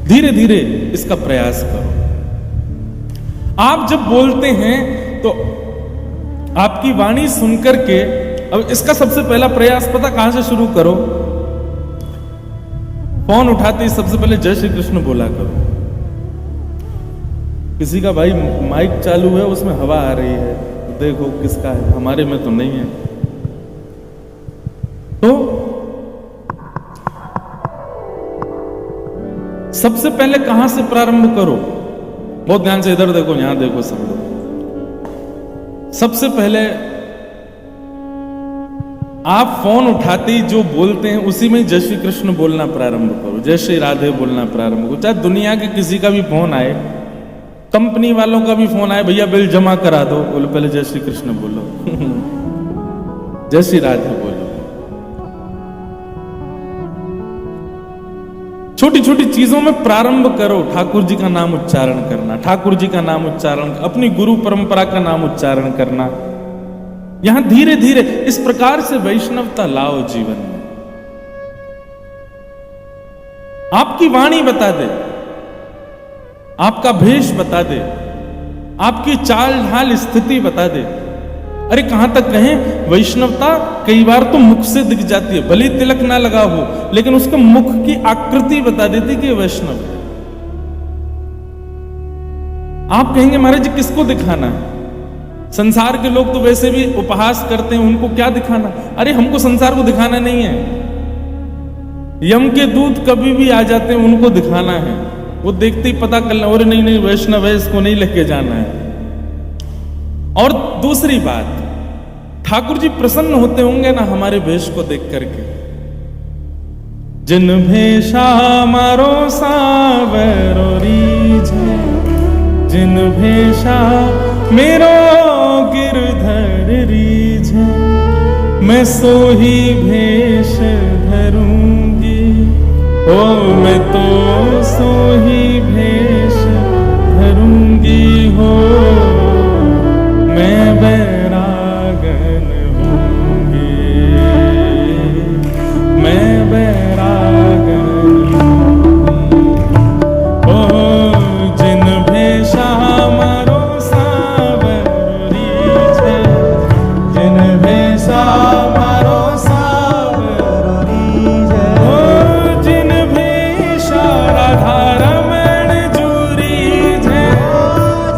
धीरे धीरे इसका प्रयास करो। आप जब बोलते हैं तो आपकी वाणी सुनकर के, अब इसका सबसे पहला प्रयास पता कहां से शुरू करो? फोन उठाते ही सबसे पहले जय श्री कृष्ण बोला करो। किसी का भाई माइक चालू है, उसमें हवा आ रही है, तो देखो किसका है, हमारे में तो नहीं है। तो सबसे पहले कहां से प्रारंभ करो? बहुत ध्यान से इधर देखो, यहां देखो सब लोग। सबसे पहले आप फोन उठाते ही जो बोलते हैं उसी में जय श्री कृष्ण बोलना प्रारंभ करो, जय श्री राधे बोलना प्रारंभ करो। चाहे दुनिया के किसी का भी फोन आए, कंपनी वालों का भी फोन आए, भैया बिल जमा करा दो, बोलो पहले जय श्री कृष्ण बोलो जय श्री राधे बोलो। छोटी छोटी चीजों में प्रारंभ करो, ठाकुर जी का नाम उच्चारण करना, ठाकुर जी का नाम उच्चारण, अपनी गुरु परंपरा का नाम उच्चारण करना। यहां धीरे धीरे इस प्रकार से वैष्णवता लाओ जीवन में। आपकी वाणी बता दे, आपका भेष बता दे, आपकी चाल ढाल स्थिति बता दे। अरे कहां तक कहें, वैष्णवता कई बार तो मुख से दिख जाती है, भले तिलक ना लगा हो, लेकिन उसके मुख की आकृति बता देती कि वैष्णव है। आप कहेंगे महाराज जी किसको दिखाना है? संसार के लोग तो वैसे भी उपहास करते हैं, उनको क्या दिखाना? अरे हमको संसार को दिखाना नहीं है, यम के दूत कभी भी आ जाते हैं, उनको दिखाना है। वो देखते ही पता कर लें, और नहीं नहीं वैष्णव है, इसको नहीं लेके जाना है। और दूसरी बात, ठाकुर जी प्रसन्न होते होंगे ना हमारे वेश को देख करके। जिन भेषा मारो सावरो रीझे, जिन भेषा मेरो गिरधर रीझे, मैं सोही भेष धरूंगी, ओ मैं तो सोही भेष धरूंगी हो, मैं बैरागन हूंगी, मैं बैरागन हूंगी। ओ जिन भेषा मारो सावरो रीझे, जिन भेषा मारो सावरो रीझे, ओ जिन भेषा राधा रमण जूरी झे,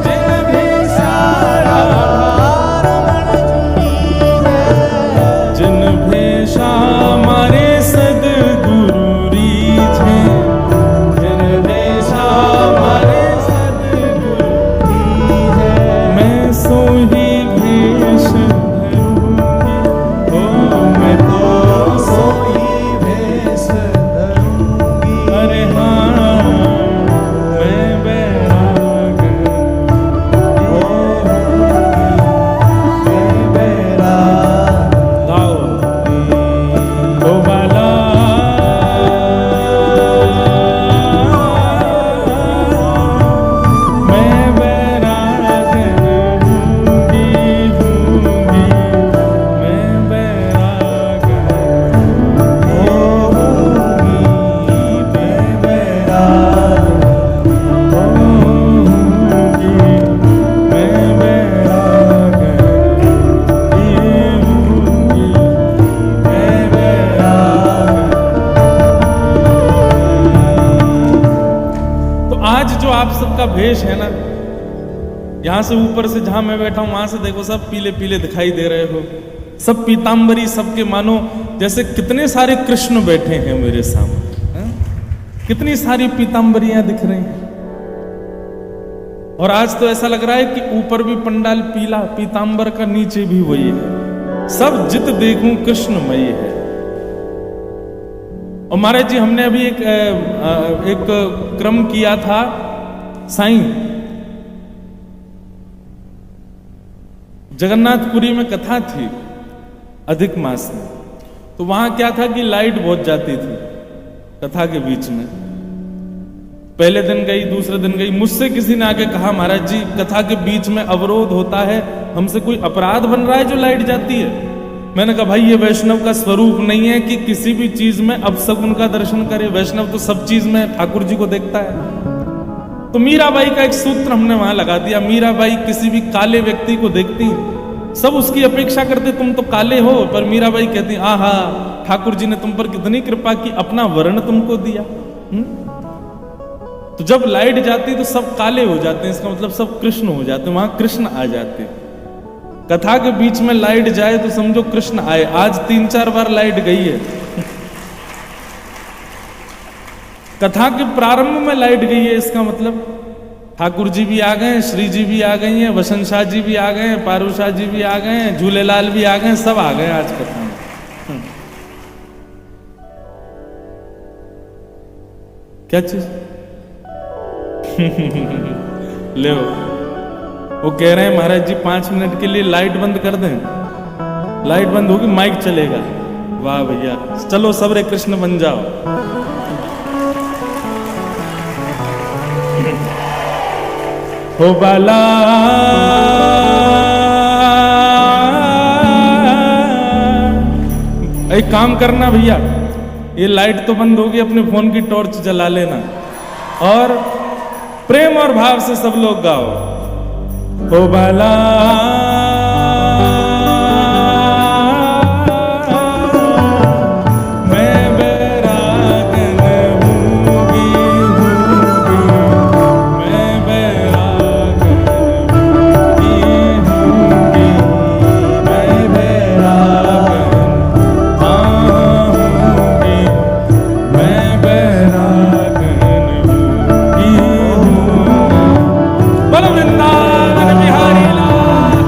जिन भेषा जिन भेषा मारे सदगुरु रीझे, जिन भेषा मारे सदगुरु रीझे, मैं सोही भेष धरूंगी, ओ मैं तो सोही भेष धरूंगी। अरे हाँ मैं बैरागन, मैं बैरागन गाओ ओ बाला, मैं बैरागन हूंगी, हूंगी, मैं बैरागन होंगी, मैं बैरागन होंगी, मैं बैरागन होंगी, मैं बैरागन। तो आज जो आप सबका भेष है ना, यहां से ऊपर से जहां मैं बैठा हूं वहां से देखो सब पीले पीले दिखाई दे रहे हो, सब पीतांबरी, सबके मानो जैसे कितने सारे कृष्ण बैठे हैं मेरे सामने, हैं? कितनी सारी पीतांबरियां दिख रही हैं। और आज तो ऐसा लग रहा है कि ऊपर भी पंडाल पीला पीतांबर का, नीचे भी वही है, सब जित देखूं कृष्णमयी है। और महाराज जी हमने अभी एक क्रम किया था साईं, जगन्नाथपुरी में कथा थी अधिक मास में, तो वहां क्या था कि लाइट बहुत जाती थी कथा के बीच में। पहले दिन गई, दूसरे दिन गई, मुझसे किसी ने आके कहा महाराज जी कथा के बीच में अवरोध होता है, हमसे कोई अपराध बन रहा है जो लाइट जाती है? मैंने कहा भाई ये वैष्णव का स्वरूप नहीं है कि किसी भी चीज में अपशगुन का दर्शन करे। वैष्णव तो सब चीज में ठाकुर जी को देखता है। तो मीराबाई का एक सूत्र हमने वहां लगा दिया। मीराबाई किसी भी काले व्यक्ति को देखती, सब उसकी अपेक्षा करते तुम तो काले हो, पर मीराबाई कहती आहा ठाकुर जी ने तुम पर कितनी कृपा की, अपना वर्ण तुमको दिया। तो जब लाइट जाती तो सब काले हो जाते हैं, इसका मतलब सब कृष्ण हो जाते हैं, वहां कृष्ण आ जाते हैं। कथा के बीच में लाइट जाए तो समझो कृष्ण आए। आज 3-4 बार लाइट गई है। कथा के प्रारंभ में लाइट गई है, इसका मतलब ठाकुर जी भी आ गए, श्री जी भी आ गई हैं, वसंत शाह जी भी आ गए हैं, पारूशाह जी भी आ गए हैं, झूलेलाल भी आ गए, सब आ गए आज कथा में। क्या चीज ले वो कह रहे हैं महाराज जी 5 मिनट के लिए लाइट बंद कर दें। लाइट बंद होगी माइक चलेगा। वाह भैया, चलो सबरे कृष्ण बन जाओ। हो बाला एक काम करना भैया, ये लाइट तो बंद होगी, अपने फोन की टॉर्च जला लेना और प्रेम और भाव से सब लोग गाओ। हो बाला वृंदावन बिहारी लाल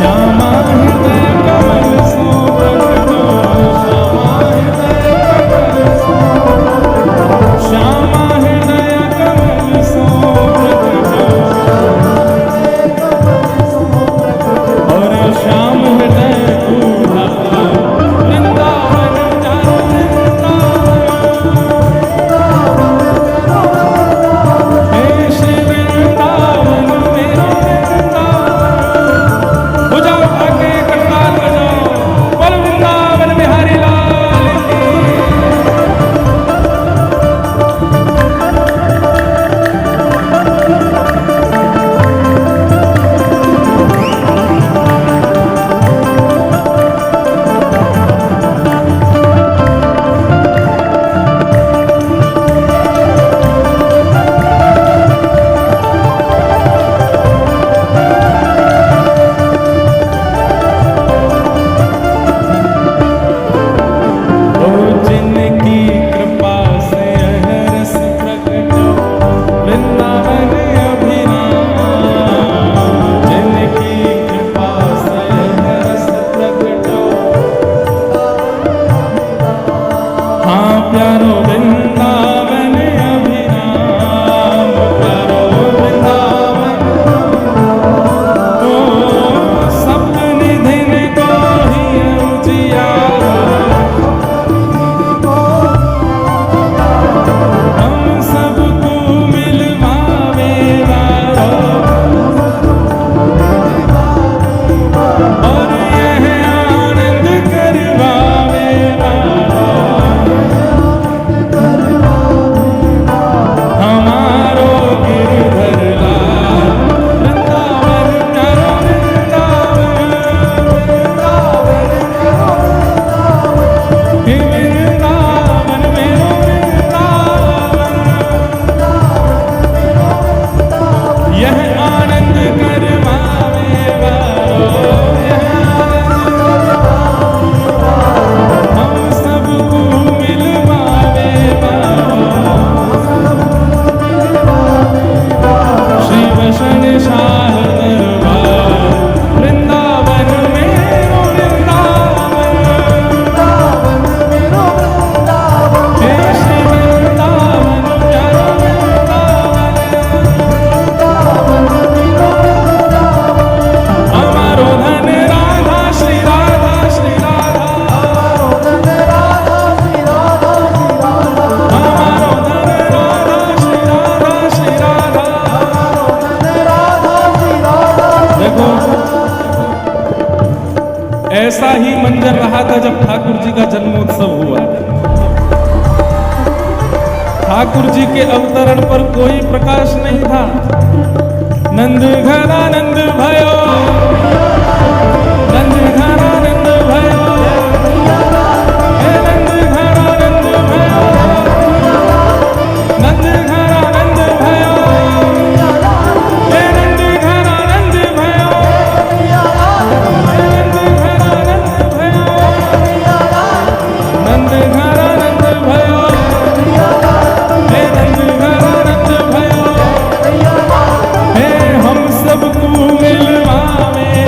श्यामा हृदय कमल सो प्रगटो, श्यामा हृदय कमल सो, श्यामा हृदय कमल सो प्रगटो, और श्याम हृदय दूल्हा वृंदावन जाओ वृंदावन, हे श्री वृंदावन मेरो वृंदावन। भुजा उठा के करताल बजाओ, बोल वृंदावन बिहारी लाल की। ओ जिनकी कृपा से रस प्रगटो वृंदावन अभिराम, जिनकी कृपा से रस प्रगटो, हाँ प्यारो वृंदावन अभिराम, प्यारो वृंदावन। ओ सप्त निधिन को ही उजियारो, हम सबको मिलवावे वारो, और यह आनंद करवावे वारो, हमारो गिरधर लाल वृंदावन प्यारो वृंदावन, हे वृंदावन मेरो वृंदावन, यह आनंद करवावे वारो, यह हम सबको मिलवावे वारो, श्री वसन शाह दरबार वृंदावन मेरो वृंदावन, हे श्री वृंदावन प्यारो वृंदावन, हमारो धन राधा श्री राधा श्री राधा, हमारो धन राधा श्री राधा श्री राधा। देखो ऐसा ही मंजर रहा था जब ठाकुर जी का जन्मोत्सव हुआ। ठाकुर जी के अवतरण पर कोई प्रकाश नहीं था। नंद घर आनंद भयो, नंद घर आनंद भयो, हे नंद घर आनंद भयो, नंद घर आनंद भयो, हे नंद घर आनंद भयो, हे नंद घर आनंद भयो, नंद घर आनंद भयो, हे नंद घर आनंद भयो, हे हम सबको मिलवावे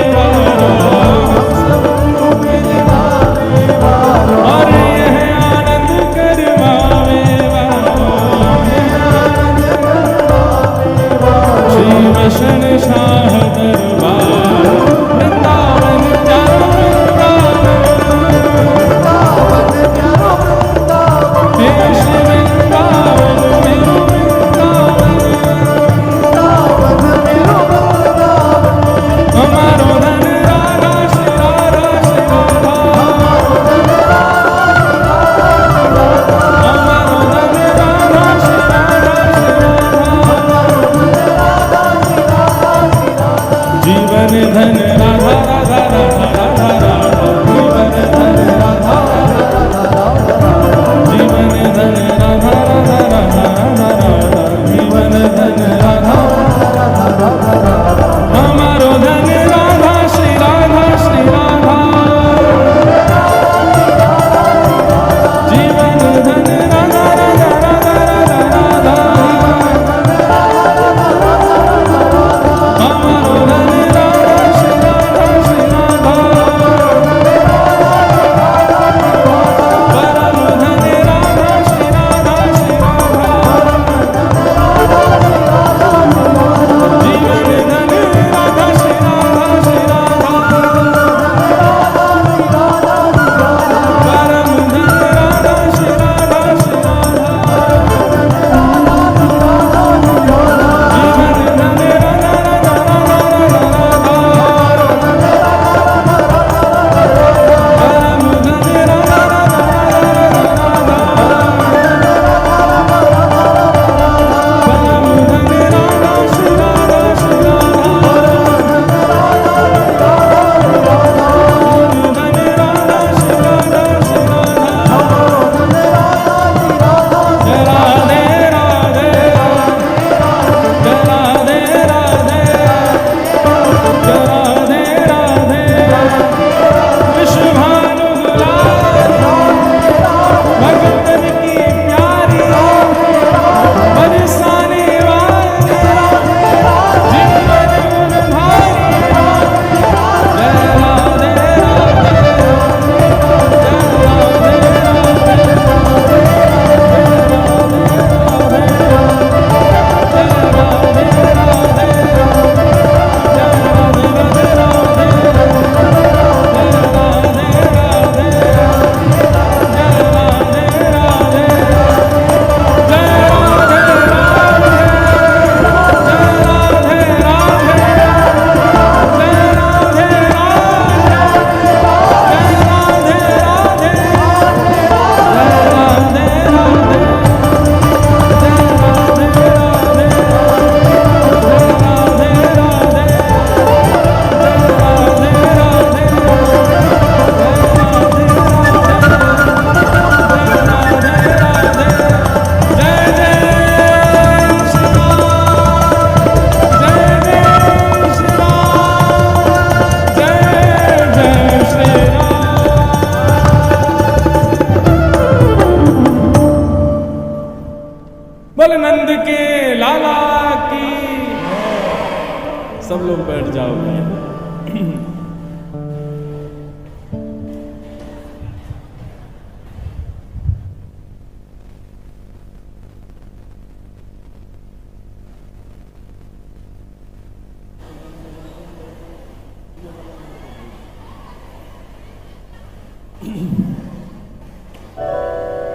सब लोग बैठ जाओ भैया।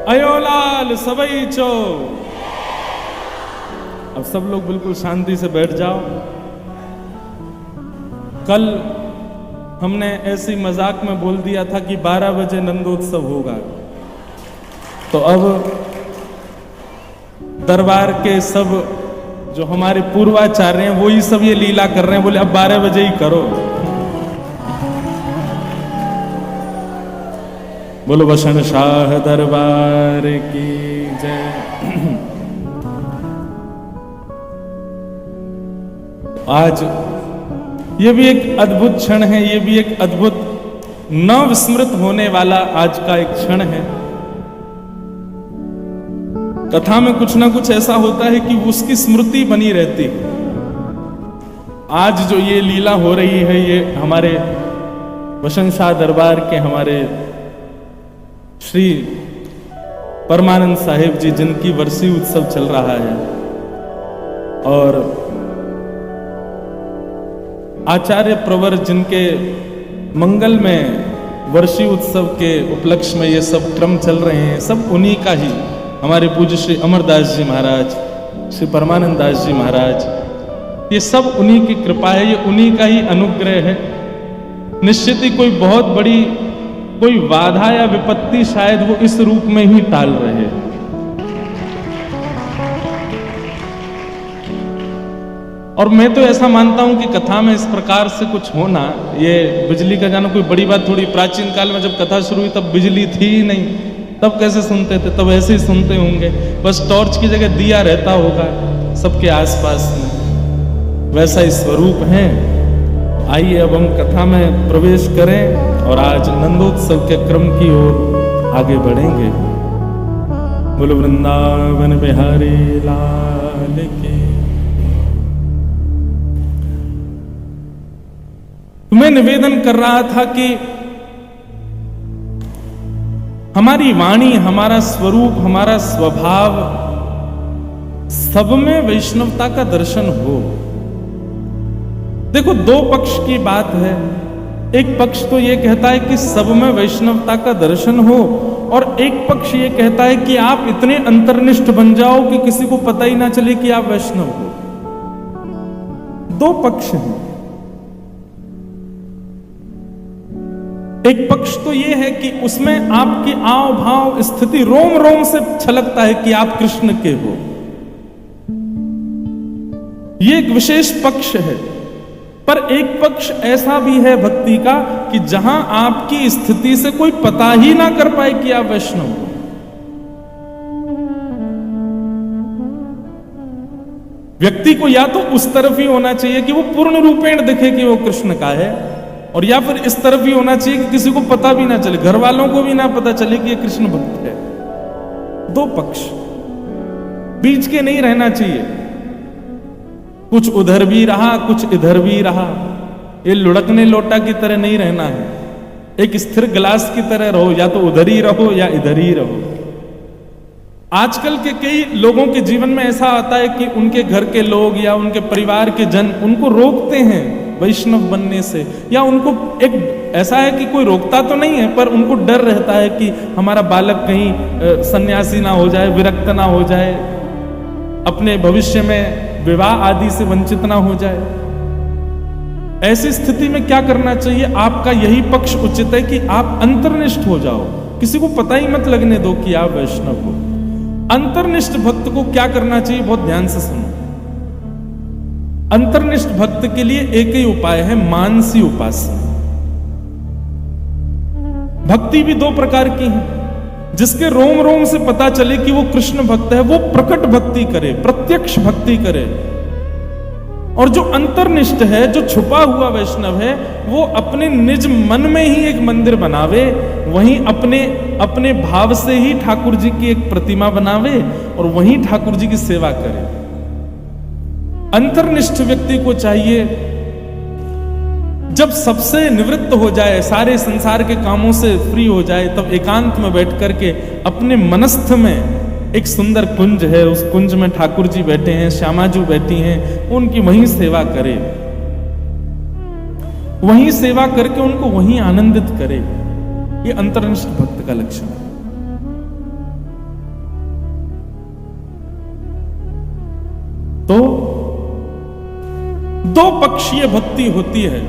अयोलाल सबई चो। अब सब लोग बिल्कुल शांति से बैठ जाओ। कल हमने ऐसी मजाक में बोल दिया था कि 12 बजे नंदोत्सव होगा, तो अब दरबार के सब जो हमारे पूर्वाचार्य हैं वो ही सब ये लीला कर रहे हैं, बोले अब 12 बजे ही करो। बोलो बसन शाह दरबार की जय। आज ये भी एक अद्भुत क्षण है, ये भी एक अद्भुत न विस्मृत होने वाला आज का एक क्षण है। कथा में कुछ ना कुछ ऐसा होता है कि उसकी स्मृति बनी रहती है। आज जो ये लीला हो रही है, ये हमारे बसन शाह दरबार के हमारे श्री परमानंद साहिब जी, जिनकी वर्षी उत्सव चल रहा है, और आचार्य प्रवर जिनके मंगल में वर्षी उत्सव के उपलक्ष्य में ये सब क्रम चल रहे हैं, सब उन्हीं का ही, हमारे पूज्य श्री अमरदास जी महाराज, श्री परमानंद दास जी महाराज, ये सब उन्हीं की कृपा है, ये उन्हीं का ही अनुग्रह है। निश्चित ही कोई बहुत बड़ी कोई बाधा या विपत्ति शायद वो इस रूप में ही टाल रहे हैं। और मैं तो ऐसा मानता हूं कि कथा में इस प्रकार से कुछ होना, ये बिजली का जाना कोई बड़ी बात थोड़ी। प्राचीन काल में जब कथा शुरू हुई तब बिजली थी ही नहीं, तब कैसे सुनते थे? तब ऐसे ही सुनते होंगे, बस टॉर्च की जगह दिया रहता होगा सबके आसपास में, वैसा ही स्वरूप है। आइए अब हम कथा में प्रवेश करें और आज नंदोत्सव के क्रम की ओर आगे बढ़ेंगे। बोलो वृंदावन बिहारी लाल की। मैं निवेदन कर रहा था कि हमारी वाणी, हमारा स्वरूप, हमारा स्वभाव, सब में वैष्णवता का दर्शन हो। देखो, दो पक्ष की बात है। एक पक्ष तो ये कहता है कि सब में वैष्णवता का दर्शन हो, और एक पक्ष ये कहता है कि आप इतने अंतर्निष्ठ बन जाओ कि किसी को पता ही ना चले कि आप वैष्णव हो। दो पक्ष हैं। एक पक्ष तो ये है कि उसमें आपकी आव भाव स्थिति रोम रोम से छलकता है कि आप कृष्ण के हो। ये एक विशेष पक्ष है। पर एक पक्ष ऐसा भी है भक्ति का कि जहां आपकी स्थिति से कोई पता ही ना कर पाए कि आप वैष्णव हो। व्यक्ति को या तो उस तरफ ही होना चाहिए कि वो पूर्ण रूपेण दिखे कि वो कृष्ण का है, और या फिर इस तरफ ही होना चाहिए कि किसी को पता भी ना चले, घर वालों को भी ना पता चले कि ये कृष्ण भक्त है। दो पक्ष, बीच के नहीं रहना चाहिए। कुछ उधर भी रहा, कुछ इधर भी रहा। ये लुढ़कने लोटा की तरह नहीं रहना है। एक स्थिर गिलास की तरह रहो, या तो उधर ही रहो या इधर ही रहो। आजकल के कई लोगों के जीवन में ऐसा आता है कि उनके घर के लोग या उनके परिवार के जन उनको रोकते हैं वैष्णव बनने से, या उनको एक ऐसा है कि कोई रोकता तो नहीं है, पर उनको डर रहता है कि हमारा बालक कहीं सन्यासी ना हो जाए, विरक्त ना हो जाए, अपने भविष्य में विवाह आदि से वंचित ना हो जाए। ऐसी स्थिति में क्या करना चाहिए? आपका यही पक्ष उचित है कि आप अंतर्निष्ठ हो जाओ, किसी को पता ही मत लगने दो कि आप वैष्णव हो। अंतर्निष्ठ भक्त को क्या करना चाहिए? बहुत ध्यान से सुनो। अंतर्निष्ठ भक्त के लिए एक ही उपाय है, मानसी उपासना। भक्ति भी दो प्रकार की है। जिसके रोम रोम से पता चले कि वो कृष्ण भक्त है, वो प्रकट भक्ति करे, प्रत्यक्ष भक्ति करे। और जो अंतर्निष्ठ है, जो छुपा हुआ वैष्णव है, वो अपने निज मन में ही एक मंदिर बनावे, वहीं अपने अपने भाव से ही ठाकुर जी की एक प्रतिमा बनावे और वहीं ठाकुर जी की सेवा करे। अंतर्निष्ठ व्यक्ति को चाहिए जब सबसे निवृत्त हो जाए, सारे संसार के कामों से फ्री हो जाए, तब एकांत में बैठ करके अपने मनस्थ में एक सुंदर कुंज है, उस कुंज में ठाकुर जी बैठे हैं, श्यामाजू बैठी हैं, उनकी वहीं सेवा करे, वहीं सेवा करके उनको वहीं आनंदित करे। ये अंतर्निष्ठ भक्त का लक्षण है। तो दो पक्षीय भक्ति होती है,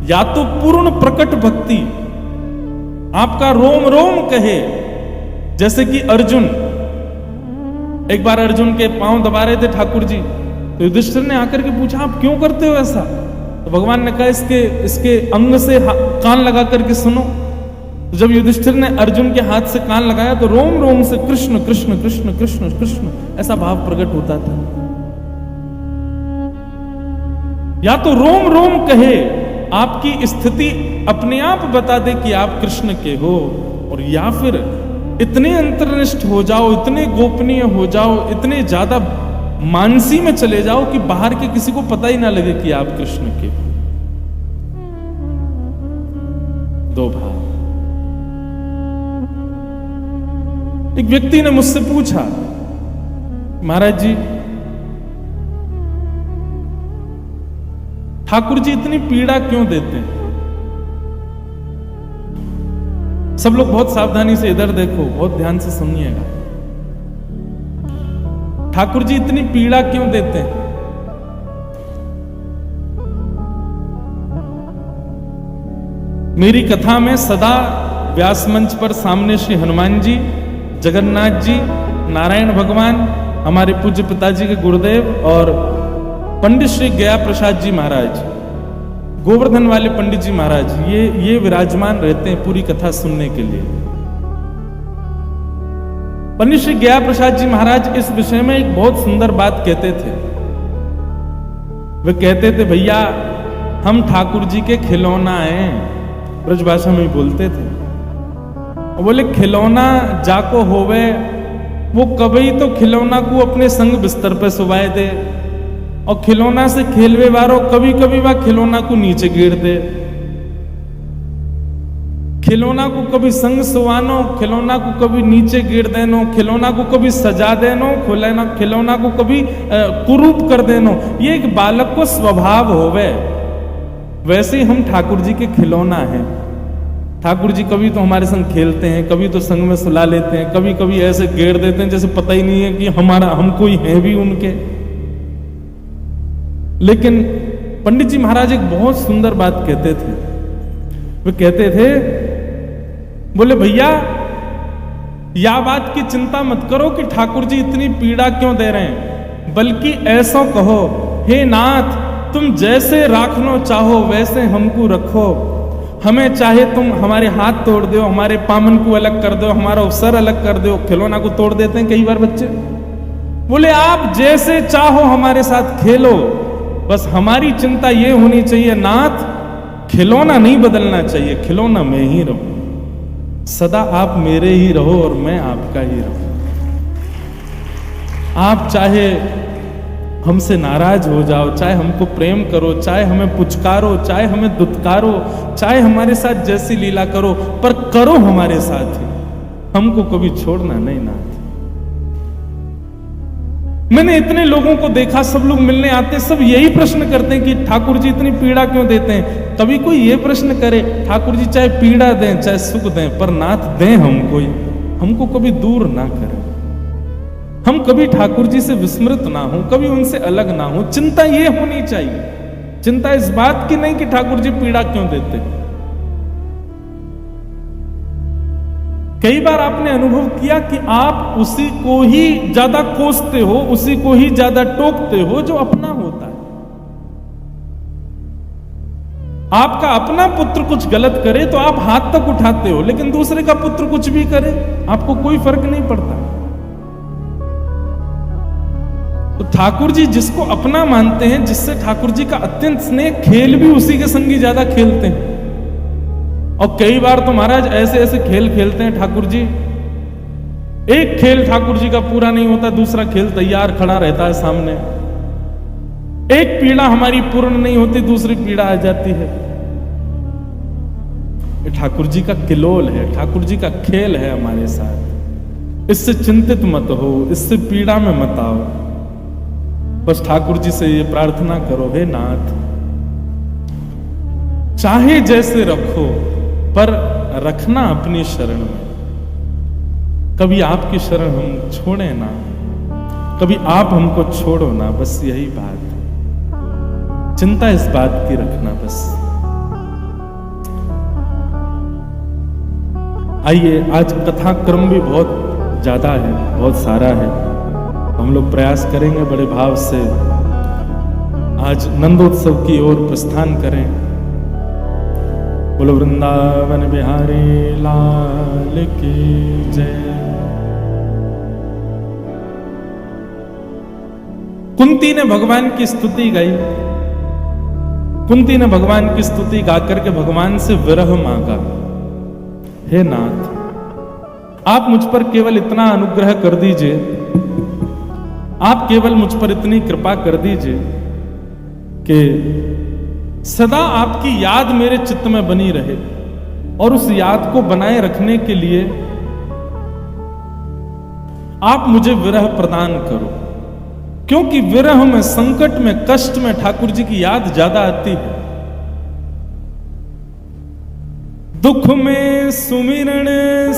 या तो पूर्ण प्रकट भक्ति, आपका रोम रोम कहे, जैसे कि अर्जुन, एक बार अर्जुन के पांव दबा रहे थे ठाकुर जी, तो युधिष्ठिर ने आकर के पूछा आप क्यों करते हो ऐसा? तो भगवान ने कहा इसके अंग से कान लगा करके सुनो। तो जब युधिष्ठिर ने अर्जुन के हाथ से कान लगाया तो रोम रोम से कृष्ण कृष्ण कृष्ण कृष्ण कृष्ण ऐसा भाव प्रकट होता था। या तो रोम रोम कहे, आपकी स्थिति अपने आप बता दे कि आप कृष्ण के हो, और या फिर इतने अंतर्निष्ठ हो जाओ, इतने गोपनीय हो जाओ, इतने ज्यादा मानसी में चले जाओ कि बाहर के किसी को पता ही ना लगे कि आप कृष्ण के हो। दो भाव। एक व्यक्ति ने मुझसे पूछा, महाराज जी ठाकुर जी इतनी पीड़ा क्यों देते हैं? सब लोग बहुत सावधानी से इधर देखो, बहुत ध्यान से सुनिएगा। ठाकुर जी इतनी पीड़ा क्यों देते हैं? मेरी कथा में सदा व्यास मंच पर सामने श्री हनुमान जी, जगन्नाथ जी, नारायण भगवान, हमारे पूज्य पिताजी के गुरुदेव और पंडित श्री गया प्रसाद जी महाराज, गोवर्धन वाले पंडित जी महाराज, ये विराजमान रहते हैं पूरी कथा सुनने के लिए। पंडित श्री गया प्रसाद जी महाराज इस विषय में एक बहुत सुंदर बात कहते थे। वे कहते थे, भैया हम ठाकुर जी के खिलौना हैं, ब्रजभाषा में बोलते थे। और बोले खिलौना जाको होवे, वो कभी तो खिलौना को अपने संग बिस्तर पे सुवाए दे, और खिलौना से खेलवे वारो कभी कभी वह खिलौना को नीचे गिर दे। खिलौना को कभी संग सुवानो, खिलौना को कभी नीचे गिर देनो, खिलौना को कभी सजा देनो, खिलौना को कभी कुरूप कर देनो। ये एक बालक को स्वभाव होवे। वैसे ही हम ठाकुर जी के खिलौना हैं। ठाकुर जी कभी तो हमारे संग खेलते हैं, कभी तो संग में सुला लेते हैं, कभी कभी ऐसे गिर देते हैं जैसे पता ही नहीं है कि हम कोई हैं भी उनके। लेकिन पंडित जी महाराज एक बहुत सुंदर बात कहते थे। वे कहते थे, बोले भैया या बात की चिंता मत करो कि ठाकुर जी इतनी पीड़ा क्यों दे रहे हैं, बल्कि ऐसा कहो, हे नाथ तुम जैसे राखनो चाहो वैसे हमको रखो। हमें चाहे तुम हमारे हाथ तोड़ दो, हमारे पामन को अलग कर दो, हमारा सर अलग कर दो। खिलौना को तोड़ देते हैं कई बार बच्चे। बोले आप जैसे चाहो हमारे साथ खेलो, बस हमारी चिंता ये होनी चाहिए नाथ, खिलौना नहीं बदलना चाहिए, खिलौना मैं ही रहूं, सदा आप मेरे ही रहो और मैं आपका ही रहूं। आप चाहे हमसे नाराज हो जाओ, चाहे हमको प्रेम करो, चाहे हमें पुचकारो, चाहे हमें दुत्कारो, चाहे हमारे साथ जैसी लीला करो, पर करो हमारे साथ ही, हमको कभी छोड़ना नहीं नाथ। मैंने इतने लोगों को देखा, सब लोग मिलने आते, सब यही प्रश्न करते हैं कि ठाकुर जी इतनी पीड़ा क्यों देते हैं। कभी कोई ये प्रश्न करे, ठाकुर जी चाहे पीड़ा दें चाहे सुख दें, पर नाथ दें हमको कभी दूर ना करें, हम कभी ठाकुर जी से विस्मृत ना हो, कभी उनसे अलग ना हो। चिंता ये होनी चाहिए, चिंता इस बात की नहीं कि ठाकुर जी पीड़ा क्यों देते हैं। कई बार आपने अनुभव किया कि आप उसी को ही ज्यादा कोसते हो, उसी को ही ज्यादा टोकते हो जो अपना होता है। आपका अपना पुत्र कुछ गलत करे तो आप हाथ तक उठाते हो, लेकिन दूसरे का पुत्र कुछ भी करे आपको कोई फर्क नहीं पड़ता। तो ठाकुर जी जिसको अपना मानते हैं, जिससे ठाकुर जी का अत्यंत स्नेह, खेल भी उसी के संगी ज्यादा खेलते हैं। और कई बार तो महाराज ऐसे ऐसे खेल खेलते हैं ठाकुर जी, एक खेल ठाकुर जी का पूरा नहीं होता, दूसरा खेल तैयार खड़ा रहता है सामने। एक पीड़ा हमारी पूर्ण नहीं होती, दूसरी पीड़ा आ जाती है। ये ठाकुर जी का किलोल है, ठाकुर जी का खेल है हमारे साथ। इससे चिंतित मत हो, इससे पीड़ा में मत आओ। बस ठाकुर जी से ये प्रार्थना करो, हे नाथ चाहे जैसे रखो पर रखना अपनी शरण में। कभी आपकी शरण हम छोड़े ना, कभी आप हमको छोड़ो ना, बस यही बात। चिंता इस बात की रखना बस। आइए, आज कथा क्रम भी बहुत ज्यादा है, बहुत सारा है। हम लोग प्रयास करेंगे बड़े भाव से आज नंदोत्सव की ओर प्रस्थान करें। बोलो वृंदावन बिहारी लाल की जय। कुंती ने भगवान की स्तुति गाई। कुंती ने भगवान की स्तुति गाकर के भगवान से विरह मांगा। हे नाथ, आप मुझ पर केवल इतना अनुग्रह कर दीजिए, आप केवल मुझ पर इतनी कृपा कर दीजिए कि सदा आपकी याद मेरे चित्त में बनी रहे, और उस याद को बनाए रखने के लिए आप मुझे विरह प्रदान करो। क्योंकि विरह में, संकट में, कष्ट में ठाकुर जी की याद ज्यादा आती है। दुख में सुमिरन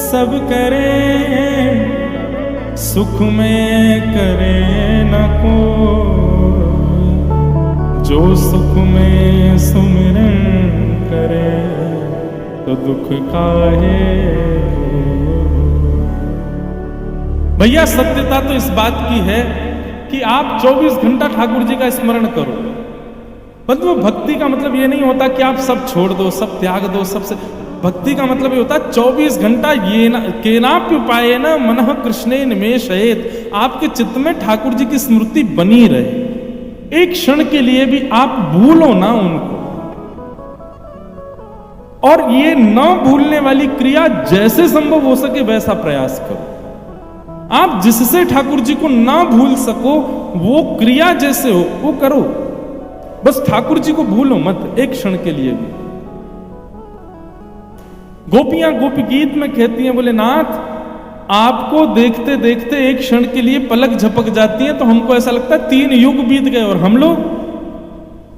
सब करें, सुख में करे न कोई। जो सुख में सुमिरन करे तो दुख काहे। भैया सत्यता तो इस बात की है कि आप 24 घंटा ठाकुर जी का स्मरण करो। मतलब भक्ति का मतलब ये नहीं होता कि आप सब छोड़ दो, सब त्याग दो, सबसे। भक्ति का मतलब ये होता है 24 घंटा ये ना केनाप्युपाये न मनः कृष्णे निमेषयेत्, आपके चित्त में ठाकुर जी की स्मृति बनी रहे। एक क्षण के लिए भी आप भूलो ना उनको। और ये न भूलने वाली क्रिया जैसे संभव हो सके वैसा प्रयास करो। आप जिससे ठाकुर जी को ना भूल सको वो क्रिया जैसे हो वो करो। बस ठाकुर जी को भूलो मत एक क्षण के लिए भी। गोपियां गोपी गीत में कहती हैं, बोले नाथ आपको देखते देखते एक क्षण के लिए पलक झपक जाती है तो हमको ऐसा लगता है 3 युग बीत गए। और हम लोग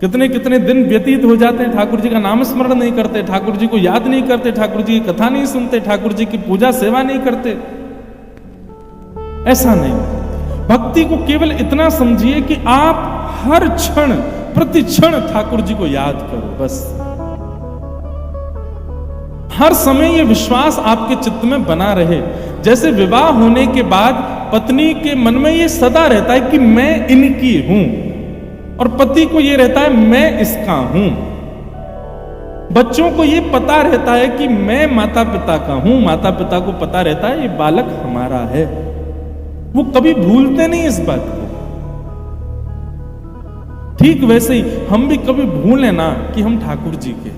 कितने कितने दिन व्यतीत हो जाते हैं, ठाकुर जी का नाम स्मरण नहीं करते, ठाकुर जी को याद नहीं करते, ठाकुर जी की कथा नहीं सुनते, ठाकुर जी की पूजा सेवा नहीं करते। ऐसा नहीं। भक्ति को केवल इतना समझिए कि आप हर क्षण प्रति क्षण ठाकुर जी को याद करो। बस हर समय ये विश्वास आपके चित्त में बना रहे। जैसे विवाह होने के बाद पत्नी के मन में ये सदा रहता है कि मैं इनकी हूं, और पति को ये रहता है मैं इसका हूं। बच्चों को ये पता रहता है कि मैं माता पिता का हूं, माता पिता को पता रहता है ये बालक हमारा है। वो कभी भूलते नहीं इस बात को। ठीक वैसे ही हम भी कभी भूलें ना कि हम ठाकुर जी के।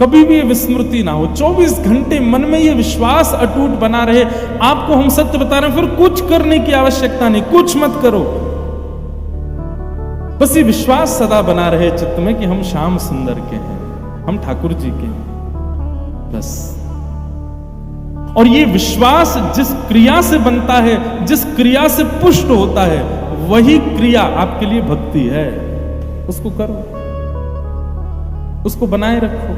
कभी भी ये विस्मृति ना हो। 24 घंटे मन में ये विश्वास अटूट बना रहे। आपको हम सत्य बता रहे हैं, फिर कुछ करने की आवश्यकता नहीं, कुछ मत करो। बस ये विश्वास सदा बना रहे चित्त में कि हम श्याम सुंदर के हैं, हम ठाकुर जी के हैं। बस। और ये विश्वास जिस क्रिया से बनता है, जिस क्रिया से पुष्ट होता है, वही क्रिया आपके लिए भक्ति है। उसको करो, उसको बनाए रखो।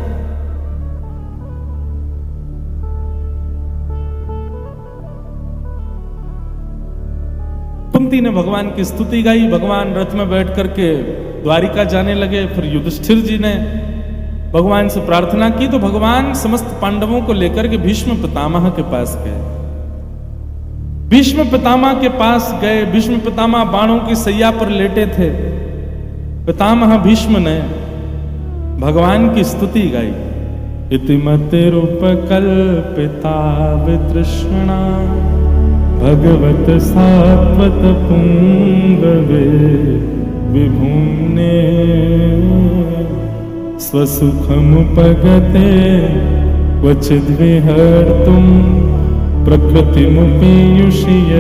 कुंती ने भगवान की स्तुति गाई। भगवान रथ में बैठ करके द्वारिका जाने लगे। फिर युधिष्ठिर जी ने भगवान से प्रार्थना की तो भगवान समस्त पांडवों को लेकर के भीष्म पितामह के पास गए। भीष्म पितामह के पास गए। भीष्म पितामह बाणों की सैया पर लेटे थे। पितामह भीष्म ने भगवान की स्तुति गाई। इतिमतिरुपकल्पिता वितृष्णा भगवत सात्वत पुंगवे विभुम्ने स्वसुखमुपगते क्वचिद्विहर्तुं प्रकृतिमुपीयुषीय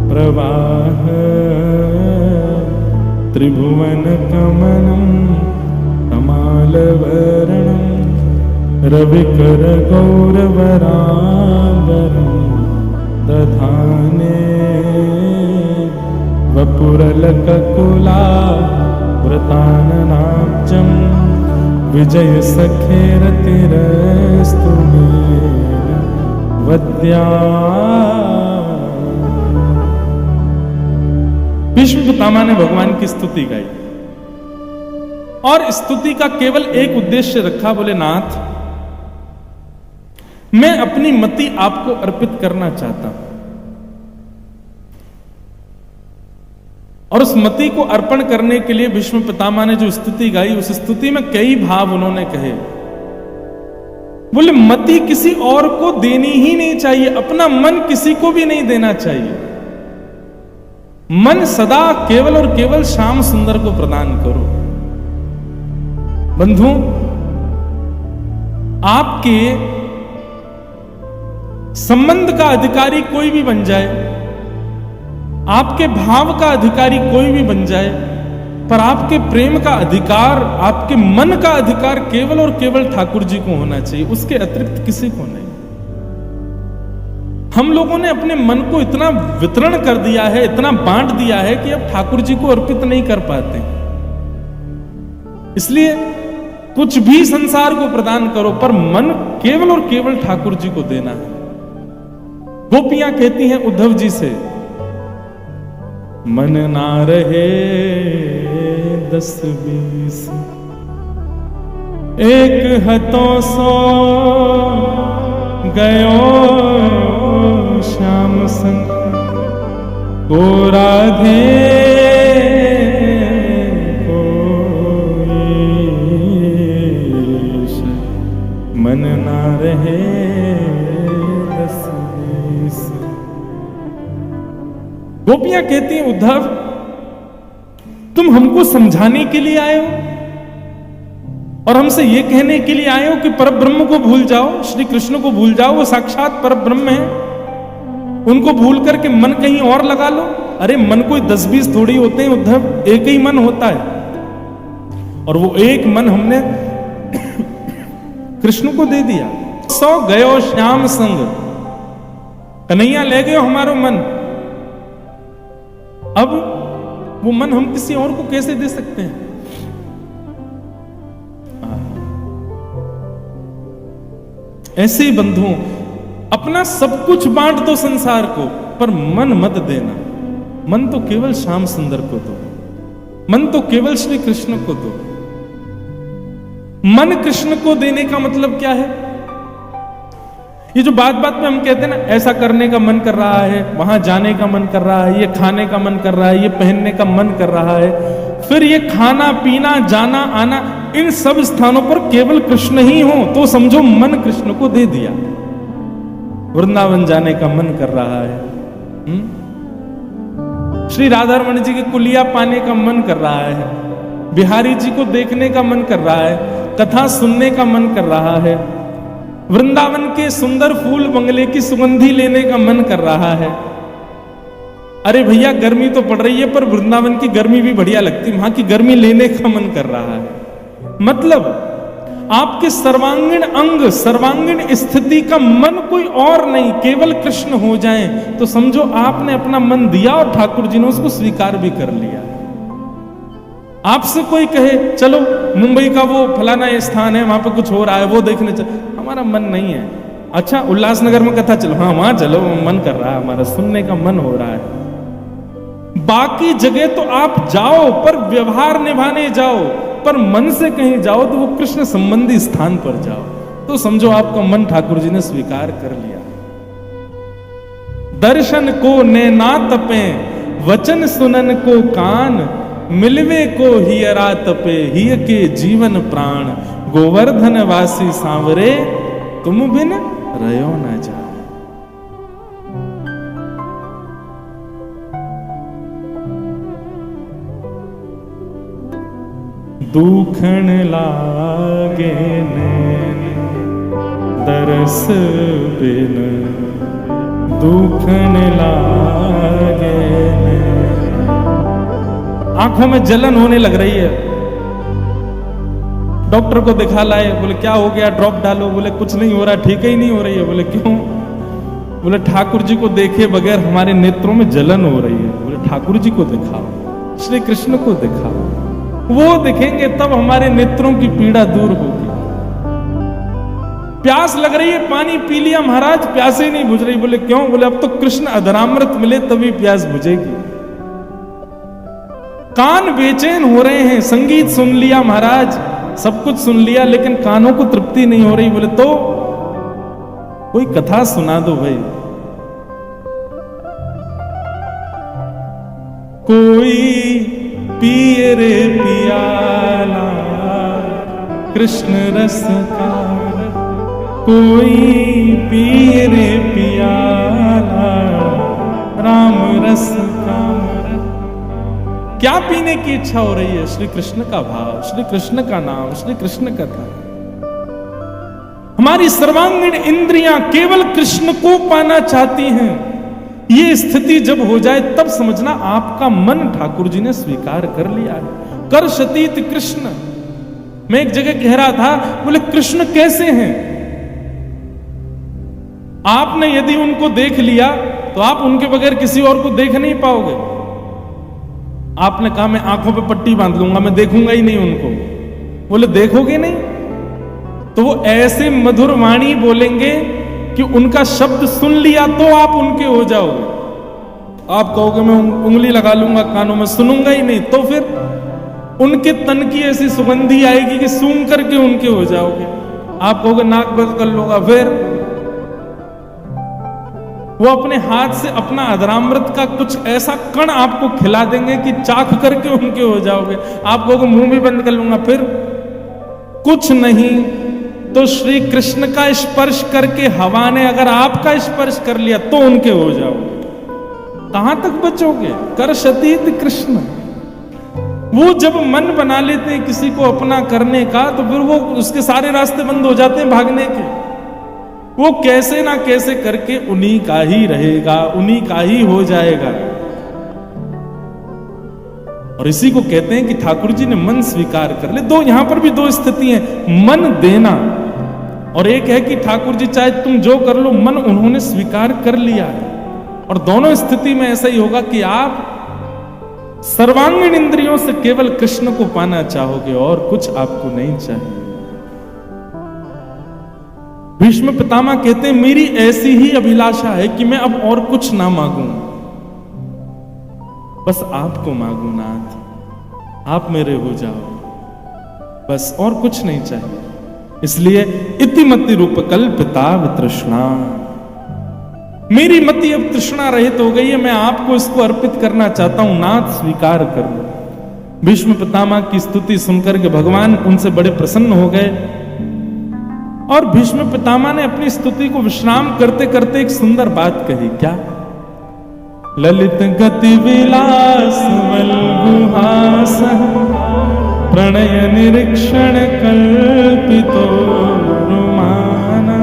प्रवाह त्रिभुवनकमनं तमालवर्णं रविकर गौरवराम्बरं दधाने वपुरलककुला व्रताननाब्जं विजय सखेरतिरस्तु मे वद्या। भीष्म पितामह ने भगवान की स्तुति गाई और स्तुति का केवल एक उद्देश्य रखा, बोले नाथ मैं अपनी मति आपको अर्पित करना चाहता हूं और उस मति को अर्पण करने के लिए भीष्म पितामह ने जो स्तुति गाई उस स्तुति में कई भाव उन्होंने कहे। बोले मति किसी और को देनी ही नहीं चाहिए, अपना मन किसी को भी नहीं देना चाहिए। मन सदा केवल और केवल श्याम सुंदर को प्रदान करो। बंधु आपके संबंध का अधिकारी कोई भी बन जाए, आपके भाव का अधिकारी कोई भी बन जाए, पर आपके प्रेम का अधिकार, आपके मन का अधिकार केवल और केवल ठाकुर जी को होना चाहिए, उसके अतिरिक्त किसी को नहीं। हम लोगों ने अपने मन को इतना वितरण कर दिया है, इतना बांट दिया है कि अब ठाकुर जी को अर्पित नहीं कर पाते। इसलिए कुछ भी संसार को प्रदान करो पर मन केवल और केवल ठाकुर जी को देना है। गोपियां कहती हैं उद्धव जी से, मन ना रहे 10-20 एक हथों सो गयो श्याम संग को राधे कोई मन ना रहे 10-20। गोपियां कहती हैं उद्धव तुम हमको समझाने के लिए आए हो और हमसे ये कहने के लिए आए हो कि परब्रह्म को भूल जाओ, श्री कृष्ण को भूल जाओ, वो साक्षात परब्रह्म है, उनको भूल करके मन कहीं और लगा लो। अरे मन कोई 10-20 थोड़ी होते हैं उद्धव, एक ही मन होता है और वो एक मन हमने कृष्ण को दे दिया। सो गयो श्याम संग, कन्हैया ले गयो हमारो मन। अब वो मन हम किसी और को कैसे दे सकते हैं? ऐसे ही बंधुओं अपना सब कुछ बांट दो संसार को, पर मन मत देना। मन तो केवल श्याम सुंदर को दो, मन तो केवल श्री कृष्ण को दो। मन कृष्ण को देने का मतलब क्या है? ये जो बात बात में हम कहते हैं ना, ऐसा करने का मन कर रहा है, वहां जाने का मन कर रहा है, ये खाने का मन कर रहा है, ये पहनने का मन कर रहा है, फिर ये खाना पीना जाना आना, इन सब स्थानों पर केवल कृष्ण ही हो तो समझो मन कृष्ण को दे दिया। वृंदावन जाने का मन कर रहा है, श्री राधारमण जी की कुलिया पाने का मन कर रहा है, बिहारी जी को देखने का मन कर रहा है, कथा सुनने का मन कर रहा है, वृंदावन के सुंदर फूल बंगले की सुगंधी लेने का मन कर रहा है। अरे भैया गर्मी तो पड़ रही है पर वृंदावन की गर्मी भी बढ़िया लगती, वहां की गर्मी लेने का मन कर रहा है। मतलब आपके सर्वांगीण अंग, सर्वांगीण स्थिति का मन कोई और नहीं, केवल कृष्ण हो जाए तो समझो आपने अपना मन दिया और ठाकुर जी ने उसको स्वीकार भी कर लिया। आपसे कोई कहे चलो मुंबई का वो फलाना स्थान है, वहां पे कुछ हो रहा है, वो देखने चलो, हमारा मन नहीं है। अच्छा उल्लासनगर में कथा चलो, हाँ वहां चलो, मन कर रहा है, हमारा सुनने का मन हो रहा है। बाकी जगह तो आप जाओ पर व्यवहार निभाने जाओ, पर मन से कहीं जाओ तो वो कृष्ण संबंधी स्थान पर जाओ, तो समझो आपका मन ठाकुर जी ने स्वीकार कर लिया। दर्शन को नैना तपे, वचन सुनन को कान, मिलवे को हियरा तपे, हिय के जीवन प्राण, गोवर्धन वासी सांवरे, तुम बिन रयो न जाए। दुखन लागे नैन दरस बिन, दुखन लागे नैन। आंखों में जलन होने लग रही है, डॉक्टर को दिखा लाए, बोले क्या हो गया, ड्रॉप डालो, बोले कुछ नहीं हो रहा, ठीक ही नहीं हो रही है। बोले क्यों? बोले ठाकुर जी को देखे बगैर हमारे नेत्रों में जलन हो रही है। बोले ठाकुर जी को दिखाओ, श्री कृष्ण को दिखाओ, वो दिखेंगे तब हमारे नेत्रों की पीड़ा दूर होगी। प्यास लग रही है, पानी पी लिया महाराज, प्यासे नहीं बुझ रही। बोले क्यों? बोले अब तो कृष्ण अधरामृत मिले तभी प्यास बुझेगी। कान बेचैन हो रहे हैं, संगीत सुन लिया महाराज, सब कुछ सुन लिया, लेकिन कानों को तृप्ति नहीं हो रही। बोले तो कोई कथा सुना दो भाई। कोई पिए रे पियाला कृष्ण रस का, कोई पिए रे पियाला राम रस का। क्या पीने की इच्छा हो रही है? श्री कृष्ण का भाव, श्री कृष्ण का नाम, श्री कृष्ण कथा। हमारी सर्वांगीण इंद्रियां केवल कृष्ण को पाना चाहती हैं। ये स्थिति जब हो जाए तब समझना आपका मन ठाकुर जी ने स्वीकार कर लिया है। कर शतीत कृष्ण। मैं एक जगह कह रहा था, बोले कृष्ण कैसे हैं? आपने यदि उनको देख लिया तो आप उनके बगैर किसी और को देख नहीं पाओगे। आपने कहा मैं आंखों पे पट्टी बांध लूंगा, मैं देखूंगा ही नहीं उनको। बोले देखोगे नहीं? तो वो ऐसे मधुर वाणी बोलेंगे कि उनका शब्द सुन लिया तो आप उनके हो जाओगे। आप कहोगे मैं उंगली लगा लूंगा कानों में, सुनूंगा ही नहीं, तो फिर उनके तन की ऐसी सुगंधी आएगी कि सूंघ करके उनके हो जाओगे। आप कहोगे नाक बंद कर लूंगा, फिर वो अपने हाथ से अपना अधरामृत का कुछ ऐसा कण आपको खिला देंगे कि चाख करके उनके हो जाओगे। आप कहोगे मुंह भी बंद कर लूंगा, फिर कुछ नहीं तो श्री कृष्ण का स्पर्श करके हवा ने अगर आपका स्पर्श कर लिया तो उनके हो जाओगे। कहां तक बचोगे? कर शतीत कृष्ण। वो जब मन बना लेते हैं किसी को अपना करने का तो फिर वो उसके सारे रास्ते बंद हो जाते हैं भागने के। वो कैसे ना कैसे करके उन्हीं का ही रहेगा, उन्हीं का ही हो जाएगा। और इसी को कहते हैं कि ठाकुर जी ने मन स्वीकार कर ले। दो यहां पर भी दो स्थिति है, मन देना और एक है कि ठाकुर जी चाहे तुम जो कर लो, मन उन्होंने स्वीकार कर लिया है। और दोनों स्थिति में ऐसा ही होगा कि आप सर्वांगीण इंद्रियों से केवल कृष्ण को पाना चाहोगे और कुछ आपको नहीं चाहिए। भीष्म पितामह कहते हैं मेरी ऐसी ही अभिलाषा है कि मैं अब और कुछ ना मांगूं, बस आपको मांगू नाथ, आप मेरे हो जाओ, बस और कुछ नहीं चाहिए। इसलिए इतिमति रूप कल्पिता तृष्णा, मेरी मति अब तृष्णा रहित हो गई है, मैं आपको इसको अर्पित करना चाहता हूं, नाथ स्वीकार कर लो। भीष्म पितामह की स्तुति सुनकर के भगवान उनसे बड़े प्रसन्न हो गए और भीष्म पितामह ने अपनी स्तुति को विश्राम करते करते एक सुंदर बात कही। क्या? ललित गति विलास वल्गुहास प्रणय निरीक्षण कल्पितो रुमाना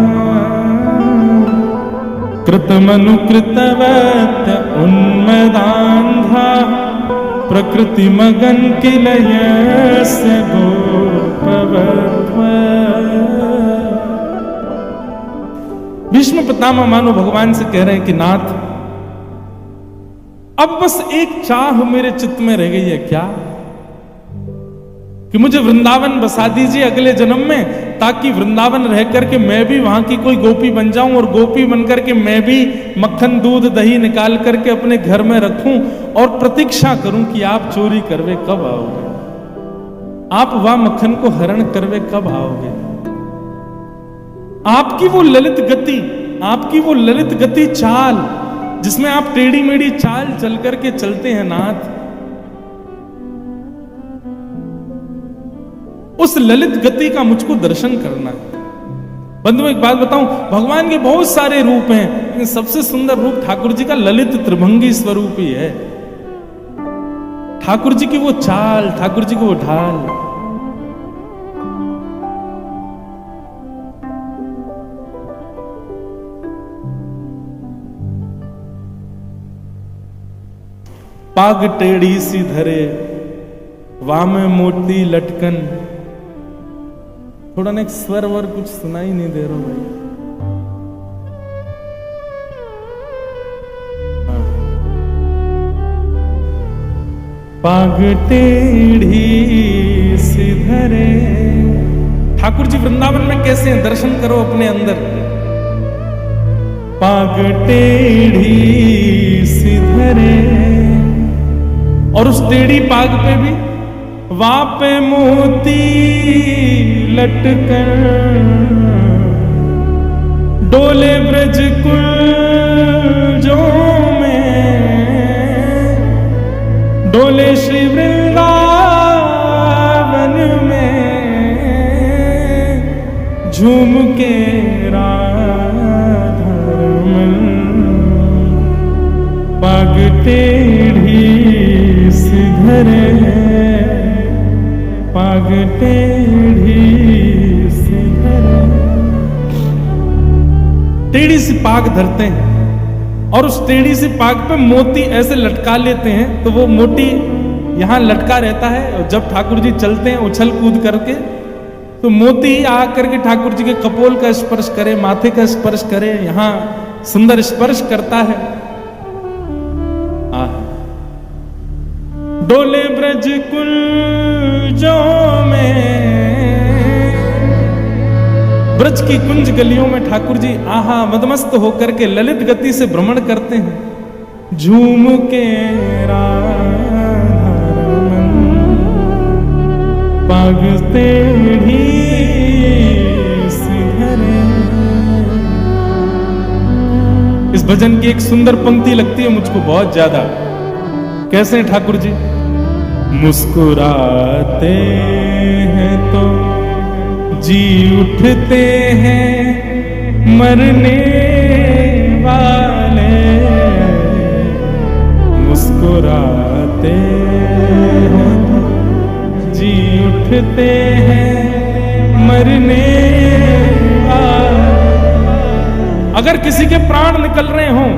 कृतमनुकृतवत्य उन्मदान्धा प्रकृति मगन किलयस्य गोपवत्व। भीष्म पितामह मानो भगवान से कह रहे हैं कि नाथ अब बस एक चाह मेरे चित्त में रह गई है, क्या? कि मुझे वृंदावन बसा दीजिए अगले जन्म में, ताकि वृंदावन रह करके मैं भी वहां की कोई गोपी बन जाऊं और गोपी बन करके मैं भी मक्खन दूध दही निकाल करके अपने घर में रखूं और प्रतीक्षा करूं कि आप चोरी करवे कब आओगे, आप वह मक्खन को हरण करवे कब आओगे। आपकी वो ललित गति, आपकी वो ललित गति चाल जिसमें आप टेढ़ी मेढ़ी चाल चल करके चलते हैं नाथ, उस ललित गति का मुझको दर्शन करना है। बंधुओं एक बात बताऊं, भगवान के बहुत सारे रूप हैं, लेकिन सबसे सुंदर रूप ठाकुर जी का ललित त्रिभंगी स्वरूप ही है। ठाकुर जी की वो चाल, ठाकुर जी की वो ढाल। पाग टेढ़ी सी धरे वाम मोती लटकन, थोड़ा ना एक स्वर वर कुछ सुनाई नहीं दे रहा भाई। पाग टेढ़ी सिधरे। ठाकुर जी वृंदावन में कैसे हैं, दर्शन करो अपने अंदर। पाग टेढ़ी सिधरे, और उस टेढ़ी पाग पे भी वापे मोती लटकर, डोले ब्रज कुंजों में, डोले श्री वृंदावन में, झूम के राधारमण। पाग टेढ़ी सिधरे, पाग टेढ़ी सिधरे। टेढ़ी सी पाग धरते हैं और उस टेढ़ी सी पाग पे मोती ऐसे लटका लेते हैं, तो वो मोती यहां लटका रहता है। और जब ठाकुर जी चलते हैं उछल कूद करके, तो मोती आकर के ठाकुर जी के कपोल का स्पर्श करे, माथे का स्पर्श करे, यहां सुंदर स्पर्श करता है। डोले ब्रज कुंजों में, ब्रज की कुंज गलियों में ठाकुर जी आहा मदमस्त होकर के ललित गति से भ्रमण करते हैं। झूम के राधारमण, पाग टेढ़ी सिधरे। इस भजन की एक सुंदर पंक्ति लगती है मुझको बहुत ज्यादा। कैसे हैं ठाकुर जी? मुस्कुराते हैं तो जी उठते हैं मरने वाले, मुस्कुराते हैं तो जी उठते हैं मरने वाले। अगर किसी के प्राण निकल रहे हों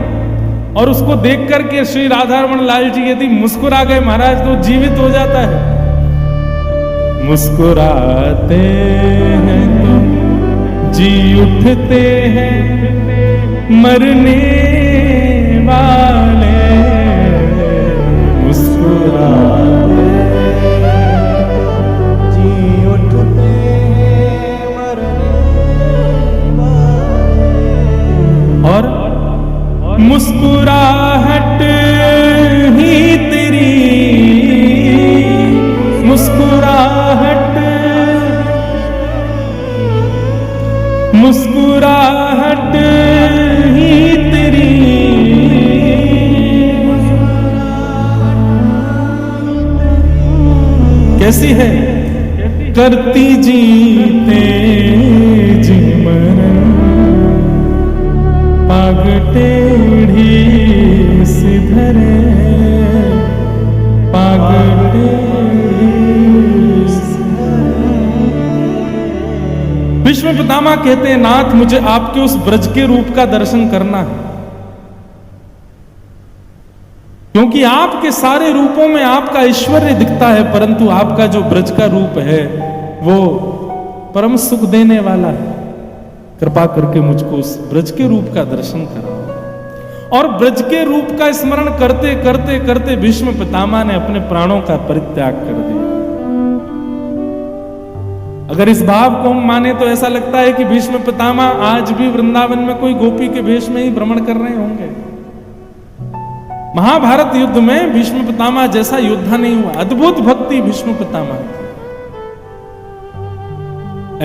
और उसको देख करके श्री राधारमण लाल जी यदि मुस्कुरा गए महाराज, तो जीवित हो जाता है। मुस्कुराते हैं तो जी उठते हैं मरने वाले, मुस्कुराते जी उठते हैं मरने वाले। और मुस्कुराहट ही तेरी, मुस्कुराहट, मुस्कुराहट ही तेरी, कैसी है? करती जीते जी मरण, पाग टेढ़ी सिधरे, पाग टेढ़ी सिधरे। भीष्म पितामह कहते हैं, नाथ मुझे आपके उस ब्रज के रूप का दर्शन करना है, क्योंकि आपके सारे रूपों में आपका ऐश्वर्य दिखता है, परंतु आपका जो ब्रज का रूप है वो परम सुख देने वाला है। कृपा करके मुझको उस ब्रज के रूप का दर्शन कराओ। और ब्रज के रूप का स्मरण करते करते करते भीष्म पितामह ने अपने प्राणों का परित्याग कर दिया। अगर इस भाव को हम माने तो ऐसा लगता है कि भीष्म पितामह आज भी वृंदावन में कोई गोपी के वेश में ही भ्रमण कर रहे होंगे। महाभारत युद्ध में भीष्म पितामह जैसा योद्धा नहीं हुआ। अद्भुत भक्ति भीष्म पितामह की।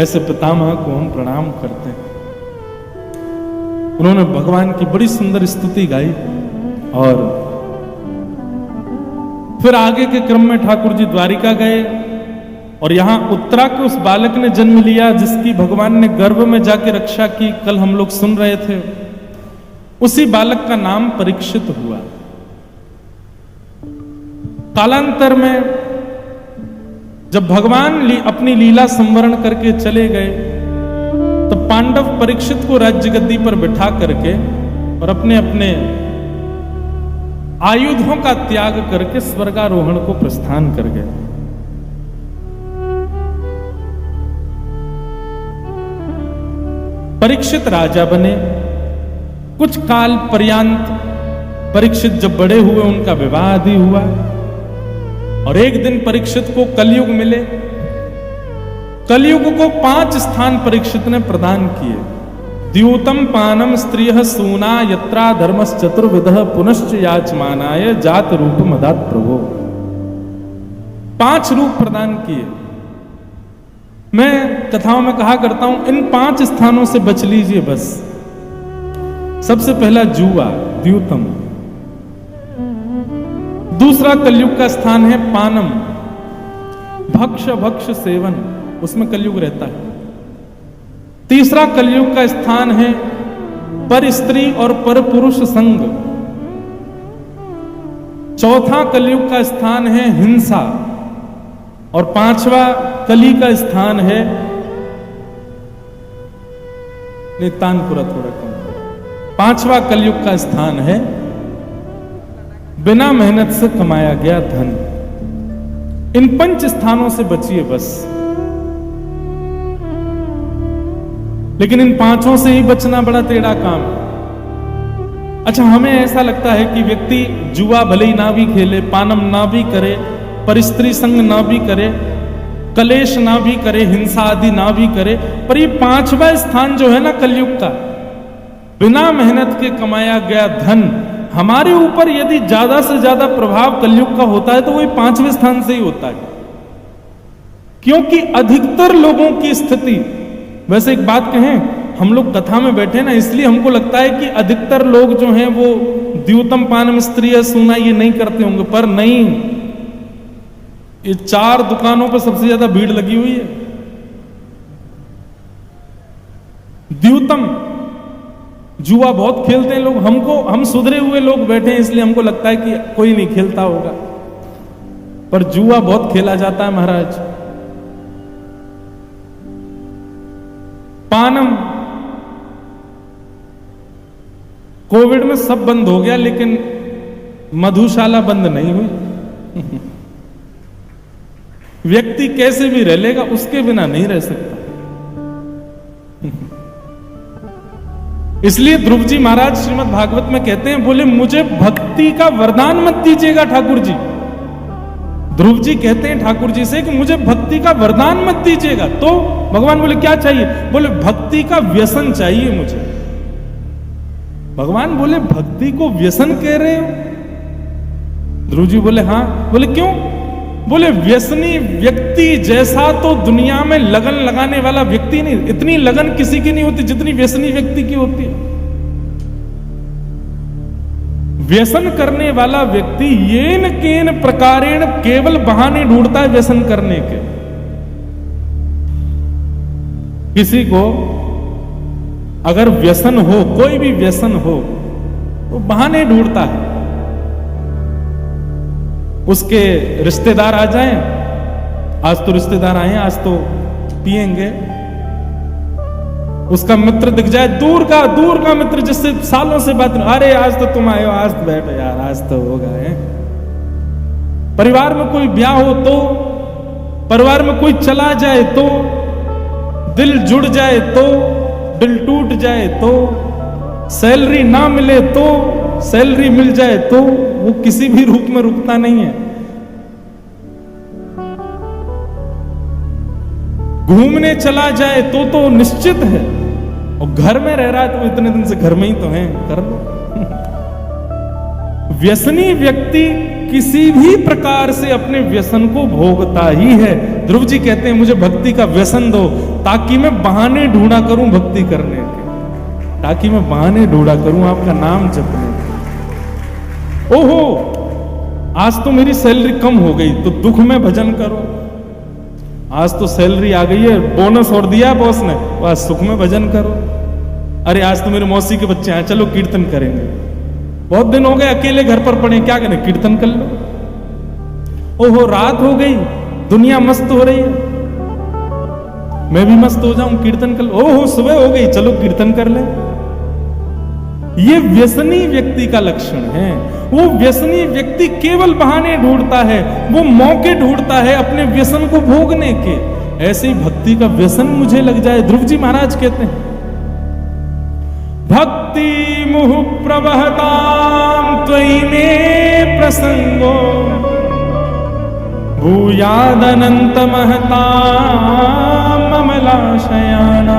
ऐसे पितामह को हम प्रणाम करते हैं। उन्होंने भगवान की बड़ी सुंदर स्तुति गाई। और फिर आगे के क्रम में ठाकुर जी द्वारिका गए और यहां उत्तरा के उस बालक ने जन्म लिया जिसकी भगवान ने गर्भ में जाके रक्षा की। कल हम लोग सुन रहे थे। उसी बालक का नाम परीक्षित हुआ। कालांतर में जब भगवान अपनी लीला संवरण करके चले गए तो पांडव परीक्षित को राज्य गद्दी पर बिठा करके और अपने अपने आयुधों का त्याग करके स्वर्गारोहण को प्रस्थान कर गए। परीक्षित राजा बने। कुछ काल पर्यंत परीक्षित जब बड़े हुए, उनका विवाह आदि हुआ, और एक दिन परीक्षित को कलयुग मिले। कलयुग को 5 स्थान परीक्षित ने प्रदान किए। द्यूतम पानम स्त्रियः सूना यत्रा धर्मस् चतुर्विधः पुनश्च याचमानाय जात रूप मदात प्रभो। 5 रूप प्रदान किए। मैं कथाओं में कहा करता हूं, इन 5 स्थानों से बच लीजिए बस। सबसे पहला जुआ, द्यूतम। दूसरा कलयुग का स्थान है पानम, भक्ष सेवन, उसमें कलयुग रहता है। तीसरा कलयुग का स्थान है पर स्त्री और पर पुरुष संग। चौथा कलयुग का स्थान है हिंसा, और 5वां कली का स्थान है तानपुरा, थोड़ा कम। 5वां कलयुग का स्थान है बिना मेहनत से कमाया गया धन। इन 5 स्थानों से बचिए बस। लेकिन इन 5 से ही बचना बड़ा टेढ़ा काम है। अच्छा, हमें ऐसा लगता है कि व्यक्ति जुआ भले ही ना भी खेले, पानम ना भी करे, परिस्त्री संग ना भी करे, कलेश ना भी करे, हिंसा आदि ना भी करे, पर ये 5वां स्थान जो है ना कलयुग का, बिना मेहनत के कमाया गया धन, हमारे ऊपर यदि ज्यादा से ज्यादा प्रभाव कलयुग का होता है तो वही 5वें स्थान से ही होता है। क्योंकि अधिकतर लोगों की स्थिति, वैसे एक बात कहें, हम लोग कथा में बैठे ना, इसलिए हमको लगता है कि अधिकतर लोग जो हैं वो द्यूतम पानम स्त्रियः सूना ये नहीं करते होंगे, पर नहीं, ये 4 दुकानों पर सबसे ज्यादा भीड़ लगी हुई है। द्यूतम, जुआ बहुत खेलते हैं लोग। हम सुधरे हुए लोग बैठे हैं इसलिए हमको लगता है कि कोई नहीं खेलता होगा, पर जुआ बहुत खेला जाता है महाराज। पानम, कोविड में सब बंद हो गया, लेकिन मधुशाला बंद नहीं हुई। व्यक्ति कैसे भी रह लेगा, उसके बिना नहीं रह सकता। इसलिए ध्रुव जी महाराज श्रीमद् भागवत में कहते हैं, बोले मुझे भक्ति का वरदान मत दीजिएगा ठाकुर जी। ध्रुव जी कहते हैं ठाकुर जी से कि मुझे भक्ति का वरदान मत दीजिएगा। तो भगवान बोले क्या चाहिए? बोले भक्ति का व्यसन चाहिए मुझे। भगवान बोले भक्ति को व्यसन कह रहे हो? ध्रुव जी बोले हाँ। बोले क्यों? बोले व्यसनी व्यक्ति जैसा तो दुनिया में लगन लगाने वाला व्यक्ति नहीं, इतनी लगन किसी की नहीं होती जितनी व्यसनी व्यक्ति की होती है। व्यसन करने वाला व्यक्ति येन केन प्रकारेण केवल बहाने ढूंढता है व्यसन करने के। किसी को अगर व्यसन हो, कोई भी व्यसन हो, तो बहाने ढूंढता है। उसके रिश्तेदार आ जाएं, आज तो रिश्तेदार आए हैं, आज तो पिएंगे। उसका मित्र दिख जाए, दूर का मित्र जिससे सालों से बात, अरे आज तो तुम आए हो, आज तो बैठो यार, आज तो होगा है। परिवार में कोई ब्याह हो तो, परिवार में कोई चला जाए तो, दिल जुड़ जाए तो, दिल टूट जाए तो, सैलरी ना मिले तो, सैलरी मिल जाए तो, वो किसी भी रूप में रुकता नहीं है। घूमने चला जाए तो निश्चित है, और घर में रह रहा है तो इतने दिन से घर में ही तो है, कर लो। व्यसनी व्यक्ति किसी भी प्रकार से अपने व्यसन को भोगता ही है। ध्रुव जी कहते हैं मुझे भक्ति का व्यसन दो, ताकि मैं बहाने ढूंढा करूं भक्ति करने के, ताकि मैं बहाने ढूंढा करूं आपका नाम जपने के। ओहो, आज तो मेरी सैलरी कम हो गई, तो दुख में भजन करो। आज तो सैलरी आ गई है, बोनस और दिया बॉस ने, तो आज सुख में भजन करो। अरे आज तो मेरे मौसी के बच्चे आए, चलो कीर्तन करेंगे। बहुत दिन हो गए अकेले घर पर पड़े, क्या करें, कीर्तन कर लो। ओहो, रात हो गई, दुनिया मस्त हो रही है, मैं भी मस्त हो जाऊं, कीर्तन कर लो। ओहो, सुबह हो गई, चलो कीर्तन कर ले। ये व्यसनी व्यक्ति का लक्षण है। वो व्यसनी व्यक्ति केवल बहाने ढूंढता है, वो मौके ढूंढता है अपने व्यसन को भोगने के। ऐसे ही भक्ति का व्यसन मुझे लग जाए, ध्रुव जी महाराज कहते हैं भक्ति मुह प्रवहतां त्वयि मे प्रसंगो भूयादनंत महतां ममलाशयाना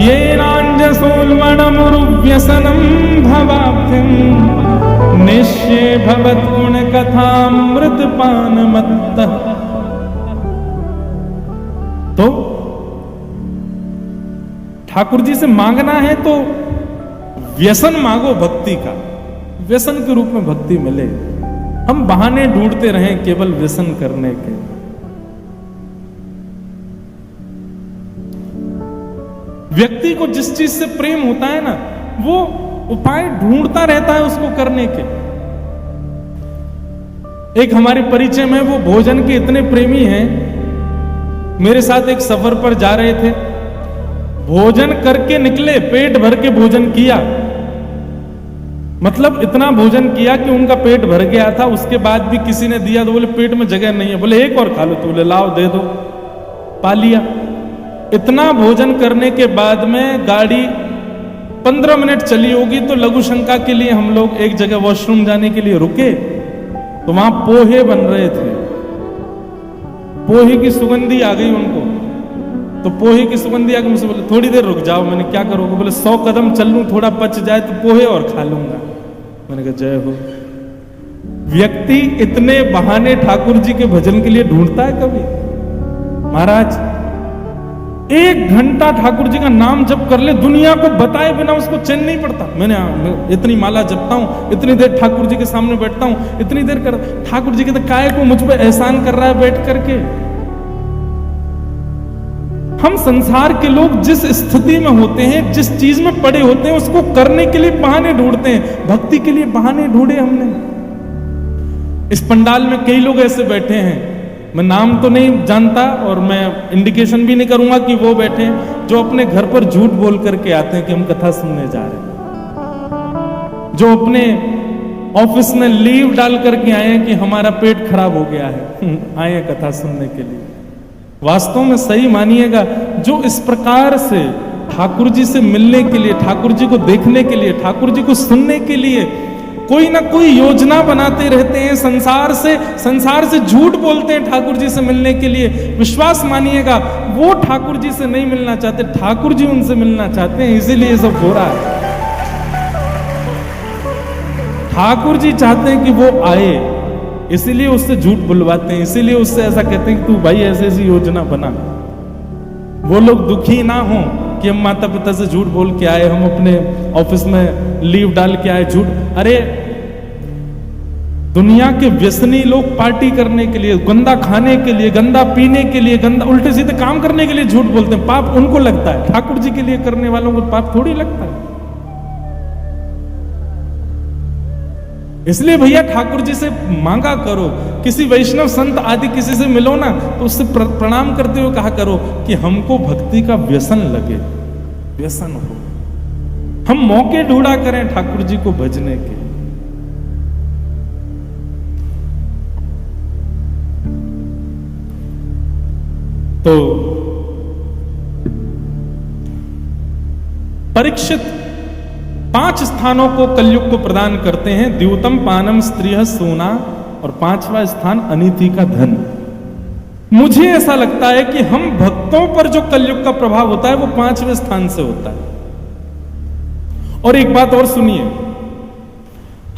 येनाञ्जसोल्बणमुरुव्यसनं भवाब्धिं निश्ये भवद्गुणकथामृतपानमत्तः। तो ठाकुर जी से मांगना है तो व्यसन मांगो भक्ति का, व्यसन के रूप में भक्ति मिले। हम बहाने ढूंढते रहें केवल व्यसन करने के। व्यक्ति को जिस चीज से प्रेम होता है ना, वो उपाय ढूंढता रहता है उसको करने के। एक हमारे परिचय में वो भोजन के इतने प्रेमी हैं, मेरे साथ एक सफर पर जा रहे थे, भोजन करके निकले, पेट भर के भोजन किया, मतलब इतना भोजन किया कि उनका पेट भर गया था। उसके बाद भी किसी ने दिया तो बोले पेट में जगह नहीं है, बोले एक और खा लो, तो बोले लाओ दे दो, पा लिया। इतना भोजन करने के बाद में गाड़ी 15 मिनट चली होगी तो लघु शंका के लिए हम लोग एक जगह वॉशरूम जाने के लिए रुके, तो वहां पोहे बन रहे थे। पोहे की सुगंधी आ गई उनको, तो पोहे की सुगंधी आके मुझसे बोले थोड़ी देर रुक जाओ। मैंने क्या करोगे? बोले 100 कदम चल लूं, थोड़ा पच जाए तो पोहे और खा लूंगा। मैंने कहा जय हो। व्यक्ति इतने बहाने ठाकुर जी के भजन के लिए ढूंढता है कभी? महाराज 1 घंटा ठाकुर जी का नाम जप कर ले, दुनिया को बताए बिना उसको चैन नहीं पड़ता। मैं इतनी माला जपता हूं, इतनी देर ठाकुर जी के सामने बैठता हूं, इतनी देर कर ठाकुर जी के तो काय को मुझ पे एहसान कर रहा है बैठ करके। हम संसार के लोग जिस स्थिति में होते हैं, जिस चीज में पड़े होते हैं, उसको करने के लिए बहाने ढूंढते हैं। भक्ति के लिए बहाने ढूंढे हमने। इस पंडाल में कई लोग ऐसे बैठे हैं, मैं नाम तो नहीं जानता और मैं इंडिकेशन भी नहीं करूंगा कि वो बैठे हैं, जो अपने घर पर झूठ बोल करके आते हैं कि हम कथा सुनने जा रहे हैं, जो अपने ऑफिस में लीव डाल करके आए हैं कि हमारा पेट खराब हो गया है, आए हैं कथा सुनने के लिए। वास्तव में सही मानिएगा, जो इस प्रकार से ठाकुर जी से मिलने के लिए, ठाकुर जी को देखने के लिए, ठाकुर जी को सुनने के लिए कोई ना कोई योजना बनाते रहते हैं, संसार से झूठ बोलते हैं ठाकुर जी से मिलने के लिए, विश्वास मानिएगा वो ठाकुर जी से नहीं मिलना चाहते, ठाकुर जी उनसे मिलना चाहते हैं, इसीलिए सब हो रहा है। ठाकुर जी चाहते हैं कि वो आए, इसीलिए उससे झूठ बुलवाते हैं, इसीलिए उससे ऐसा कहते हैं कि तू भाई ऐसी ऐसी योजना बना। वो लोग दुखी ना हो कि हम माता पिता से झूठ बोल के आए, हम अपने ऑफिस में लीव डाल के आए, झूठ। अरे दुनिया के व्यसनी लोग पार्टी करने के लिए, गंदा खाने के लिए, गंदा पीने के लिए, गंदा उल्टे सीधे काम करने के लिए झूठ बोलते हैं, पाप उनको लगता है, ठाकुर जी के लिए करने वालों को पाप थोड़ी लगता है। इसलिए भैया ठाकुर जी से मांगा करो, किसी वैष्णव संत आदि किसी से मिलो ना तो उससे प्रणाम करते हुए कहा करो कि हमको भक्ति का व्यसन लगे, व्यसन हो, हम मौके ढूंढा करें ठाकुर जी को भजने के। तो परीक्षित 5 स्थानों को कलयुग को प्रदान करते हैं, द्यूतम पानम स्त्रिय सोना, और 5वां स्थान अनिति का धन। मुझे ऐसा लगता है कि हम भक्तों पर जो कलयुग का प्रभाव होता है वो 5वें स्थान से होता है। और एक बात और सुनिए,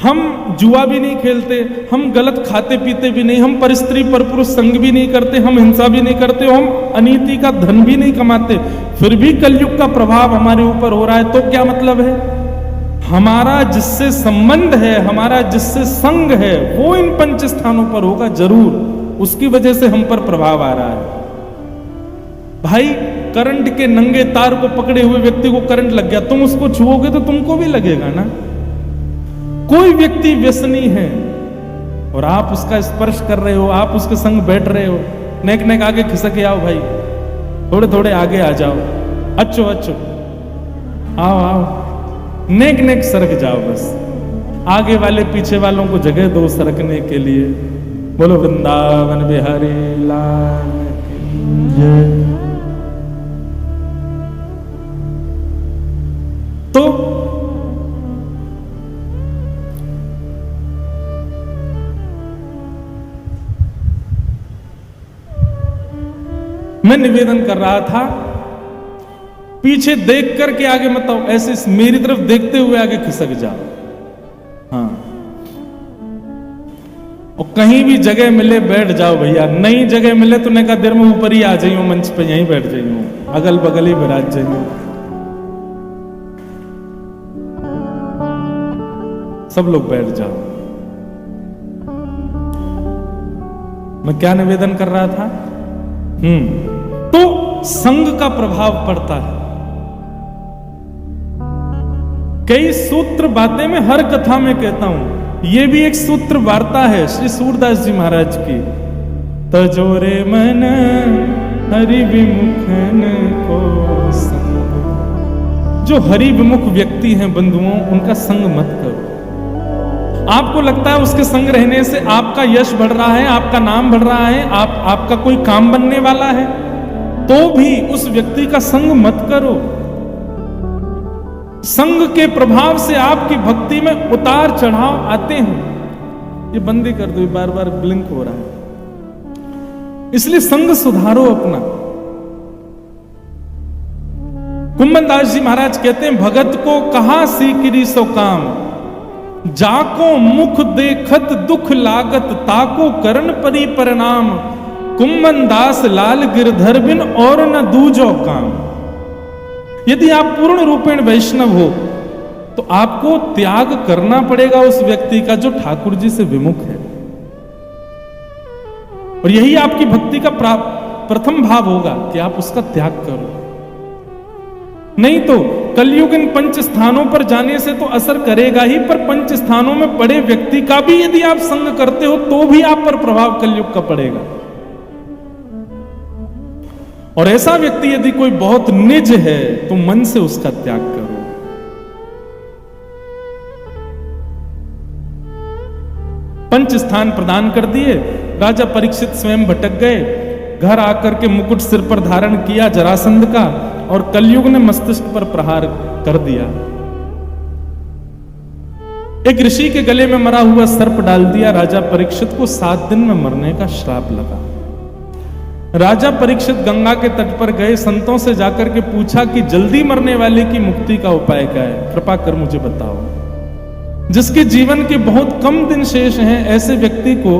हम जुआ भी नहीं खेलते, हम गलत खाते पीते भी नहीं, हम परस्त्री पर पुरुष संग भी नहीं करते, हम हिंसा भी नहीं करते, हम अनीति का धन भी नहीं कमाते, फिर भी कलयुग का प्रभाव हमारे ऊपर हो रहा है। तो क्या मतलब है? हमारा जिससे संबंध है, हमारा जिससे संग है, वो इन 5 स्थानों पर होगा जरूर, उसकी वजह से हम पर प्रभाव आ रहा है। भाई करंट के नंगे तार को पकड़े हुए व्यक्ति को करंट लग गया, तुम उसको छुओगे तो तुमको भी लगेगा ना। कोई व्यक्ति व्यसनी है और आप उसका स्पर्श कर रहे हो, आप उसके संग बैठ रहे हो, नेक नेक आगे खिसक आओ भाई, थोड़े थोड़े आगे आ जाओ, अच्छो अच्छो आओ आओ, नेक नेक सरक जाओ, बस आगे वाले पीछे वालों को जगह दो सरकने के लिए। बोलो वृंदावन बिहारी लाल की जय। तो मैं निवेदन कर रहा था, पीछे देख करके आगे मत आओ, ऐसे मेरी तरफ देखते हुए आगे खिसक जाओ। हाँ, और कहीं भी जगह मिले बैठ जाओ भैया, नई जगह मिले तो ने कहा देर में ऊपर ही आ जाइयो, मंच पे यहीं बैठ जाइयो, अगल बगल ही विराज जाइयो। सब लोग बैठ जाओ। मैं क्या निवेदन कर रहा था? तो संग का प्रभाव पड़ता है। कई सूत्र बातें मैं हर कथा में कहता हूं, यह भी एक सूत्र वार्ता है श्री सूरदास जी महाराज की। तजोरे मन हरि विमुखन को संग। जो हरि विमुख व्यक्ति हैं बंधुओं, उनका संग मत करो। आपको लगता है उसके संग रहने से आपका यश बढ़ रहा है, आपका नाम बढ़ रहा है, आपका कोई काम बनने वाला है, तो भी उस व्यक्ति का संग मत करो। संग के प्रभाव से आपकी भक्ति में उतार चढ़ाव आते हैं। ये बंदी कर दो, बार बार ब्लिंक हो रहा है, इसलिए संग सुधारो अपना। कुंभन दास जी महाराज कहते हैं, भगत को कहा सीकरी सो काम, जाको मुख देखत दुख लागत, ताको करण परी परिणाम। कुंभन दास लाल गिरधर बिन और न दूजो काम। यदि आप पूर्ण रूपेण वैष्णव हो तो आपको त्याग करना पड़ेगा उस व्यक्ति का जो ठाकुर जी से विमुख है, और यही आपकी भक्ति का प्रथम भाव होगा कि आप उसका त्याग करो। नहीं तो कलयुग इन पंच स्थानों पर जाने से तो असर करेगा ही, पर पंच स्थानों में पड़े व्यक्ति का भी यदि आप संग करते हो तो भी आप पर प्रभाव कलयुग का पड़ेगा। और ऐसा व्यक्ति यदि कोई बहुत निज है तो मन से उसका त्याग करो। पंच स्थान प्रदान कर दिए, राजा परीक्षित स्वयं भटक गए, घर आकर के मुकुट सिर पर धारण किया जरासंध का, और कलयुग ने मस्तिष्क पर प्रहार कर दिया। एक ऋषि के गले में मरा हुआ सर्प डाल दिया। राजा परीक्षित को 7 दिन में मरने का श्राप लगा। राजा परीक्षित गंगा के तट पर गए, संतों से जाकर के पूछा कि जल्दी मरने वाले की मुक्ति का उपाय क्या है, कृपा कर मुझे बताओ। जिसके जीवन के बहुत कम दिन शेष हैं, ऐसे व्यक्ति को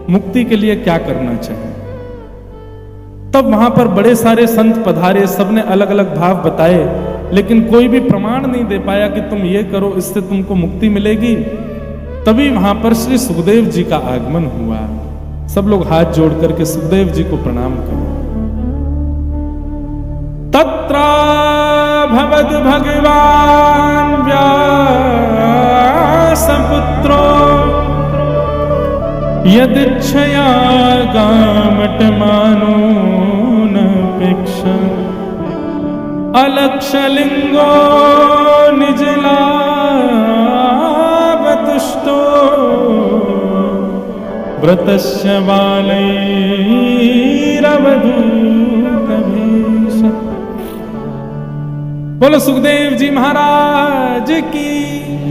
मुक्ति के लिए क्या करना चाहिए। तब वहां पर बड़े सारे संत पधारे, सबने अलग अलग भाव बताए, लेकिन कोई भी प्रमाण नहीं दे पाया कि तुम ये करो इससे तुमको मुक्ति मिलेगी। तभी वहां पर श्री सुखदेव जी का आगमन हुआ। सब लोग हाथ जोड़ करके सुखदेव जी को प्रणाम करो। तत्रा भवद भगवान व्यासपुत्रो यदिच्छया गामटमानो नपेक्षा अलक्षलिंगो निजलाभतुष्टो व्रतस्य बालैरवधूतभीष। बोलो सुखदेव जी महाराज की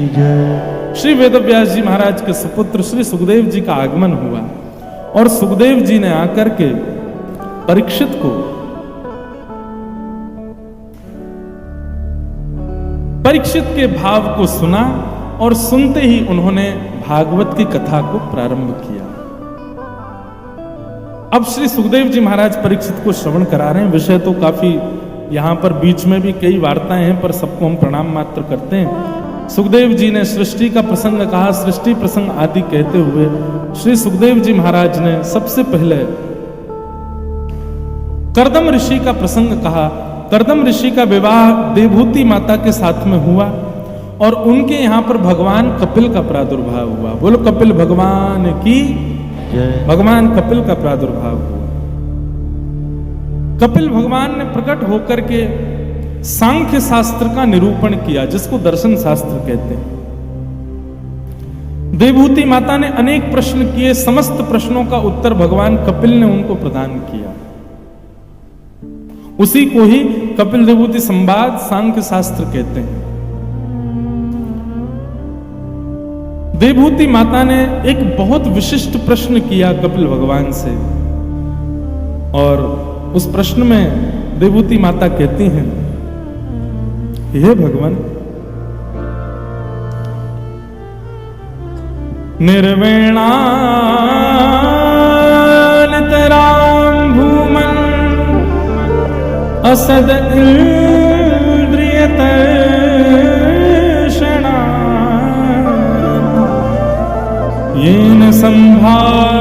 जय। श्री वेदव्यास जी महाराज के सुपुत्र श्री सुखदेव जी का आगमन हुआ, और सुखदेव जी ने आकर के परीक्षित को परीक्षित के भाव को सुना, और सुनते ही उन्होंने भागवत की कथा को प्रारंभ किया। अब श्री सुखदेव जी महाराज परीक्षित को श्रवण करा रहे हैं। विषय तो काफी यहां पर बीच में भी कई वार्ताएं हैं, पर सबको हम प्रणाम मात्र करते हैं। सुखदेव जी ने सृष्टि का प्रसंग कहा, सृष्टि प्रसंग आदि कहते हुए श्री सुखदेव जी महाराज ने सबसे पहले कर्दम ऋषि का प्रसंग कहा। कर्दम ऋषि का विवाह देवहूति माता के साथ में हुआ, और उनके यहां पर भगवान कपिल का प्रादुर्भाव हुआ। बोलो कपिल भगवान की जय। भगवान कपिल का प्रादुर्भाव हुआ। कपिल भगवान ने प्रकट होकर के सांख्य शास्त्र का निरूपण किया, जिसको दर्शन शास्त्र कहते हैं। देवहूति माता ने अनेक प्रश्न किए, समस्त प्रश्नों का उत्तर भगवान कपिल ने उनको प्रदान किया। उसी को ही कपिल देवहूति संवाद सांख्य शास्त्र कहते हैं। देवहूति माता ने एक बहुत विशिष्ट प्रश्न किया कपिल भगवान से, और उस प्रश्न में देवहूति माता कहती हैं, हे भगवान, निर्वेणा नितरां भूमन् असद इंद्रियत येन संभाव्यमानेन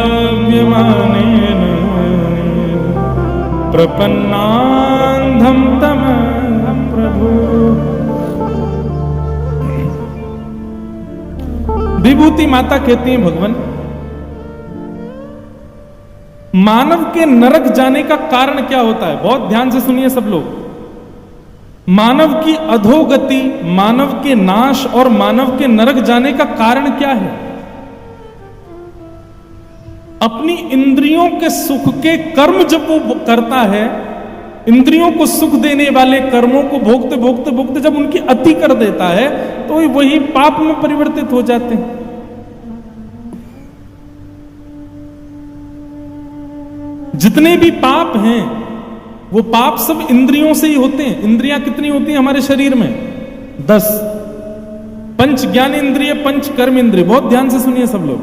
प्रपन्नान्धं तम प्रभु। विभूति माता कहती हैं, भगवान, मानव के नरक जाने का कारण क्या होता है? बहुत ध्यान से सुनिए सब लोग। मानव की अधोगति, मानव के नाश और मानव के नरक जाने का कारण क्या है? अपनी इंद्रियों के सुख के कर्म जब वो करता है, इंद्रियों को सुख देने वाले कर्मों को भोगते भोगते भोगते जब उनकी अति कर देता है, तो वही पाप में परिवर्तित हो जाते हैं। जितने भी पाप हैं वो पाप सब इंद्रियों से ही होते हैं। इंद्रियां कितनी होती हैं हमारे शरीर में? 10। पंच ज्ञान इंद्रिय, पंच कर्म इंद्रिय। बहुत ध्यान से सुनिए सब लोग।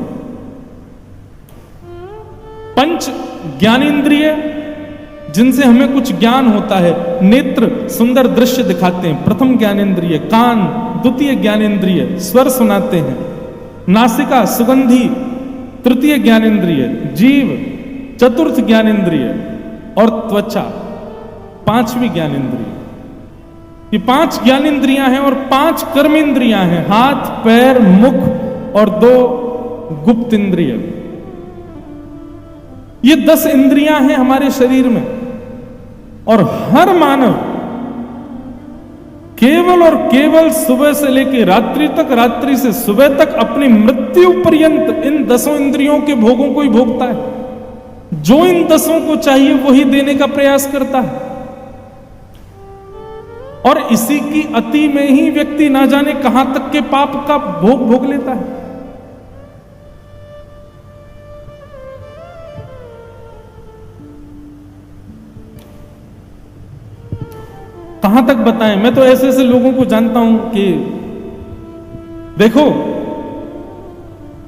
पंच ज्ञानेंद्रिय, जिनसे हमें कुछ ज्ञान होता है। नेत्र सुंदर दृश्य दिखाते हैं, प्रथम ज्ञानेंद्रिय। कान द्वितीय ज्ञानेंद्रिय, स्वर सुनाते हैं। नासिका सुगंधी, तृतीय ज्ञानेंद्रिय। जीव चतुर्थ ज्ञानेंद्रिय। और त्वचा पांचवी ज्ञानेंद्रिय। ये 5 ज्ञानेंद्रियां हैं और 5 कर्मेंद्रियां हैं, हाथ पैर मुख और 2 गुप्त इंद्रिय। ये 10 इंद्रियां हैं हमारे शरीर में। और हर मानव केवल और केवल सुबह से लेकर रात्रि तक, रात्रि से सुबह तक अपनी मृत्यु पर्यंत इन 10 इंद्रियों के भोगों को ही भोगता है। जो इन 10 को चाहिए वही देने का प्रयास करता है। और इसी की अति में ही व्यक्ति ना जाने कहां तक के पाप का भोग भोग लेता है। कहां तक बताएं? मैं तो ऐसे ऐसे लोगों को जानता हूं कि देखो,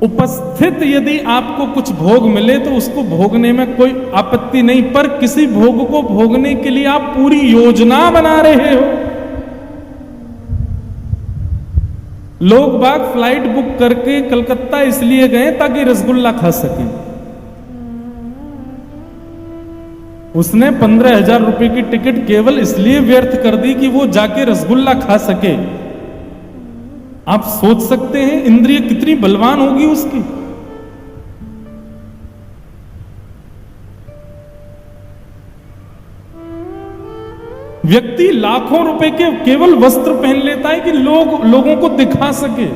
उपस्थित यदि आपको कुछ भोग मिले तो उसको भोगने में कोई आपत्ति नहीं, पर किसी भोग को भोगने के लिए आप पूरी योजना बना रहे हो। लोग बाग फ्लाइट बुक करके कलकत्ता इसलिए गए ताकि रसगुल्ला खा सकें। उसने 15,000 रुपए की टिकट केवल इसलिए व्यर्थ कर दी कि वो जाके रसगुल्ला खा सके। आप सोच सकते हैं इंद्रिय कितनी बलवान होगी उसकी। व्यक्ति लाखों रुपए के केवल वस्त्र पहन लेता है कि लोगों को दिखा सके।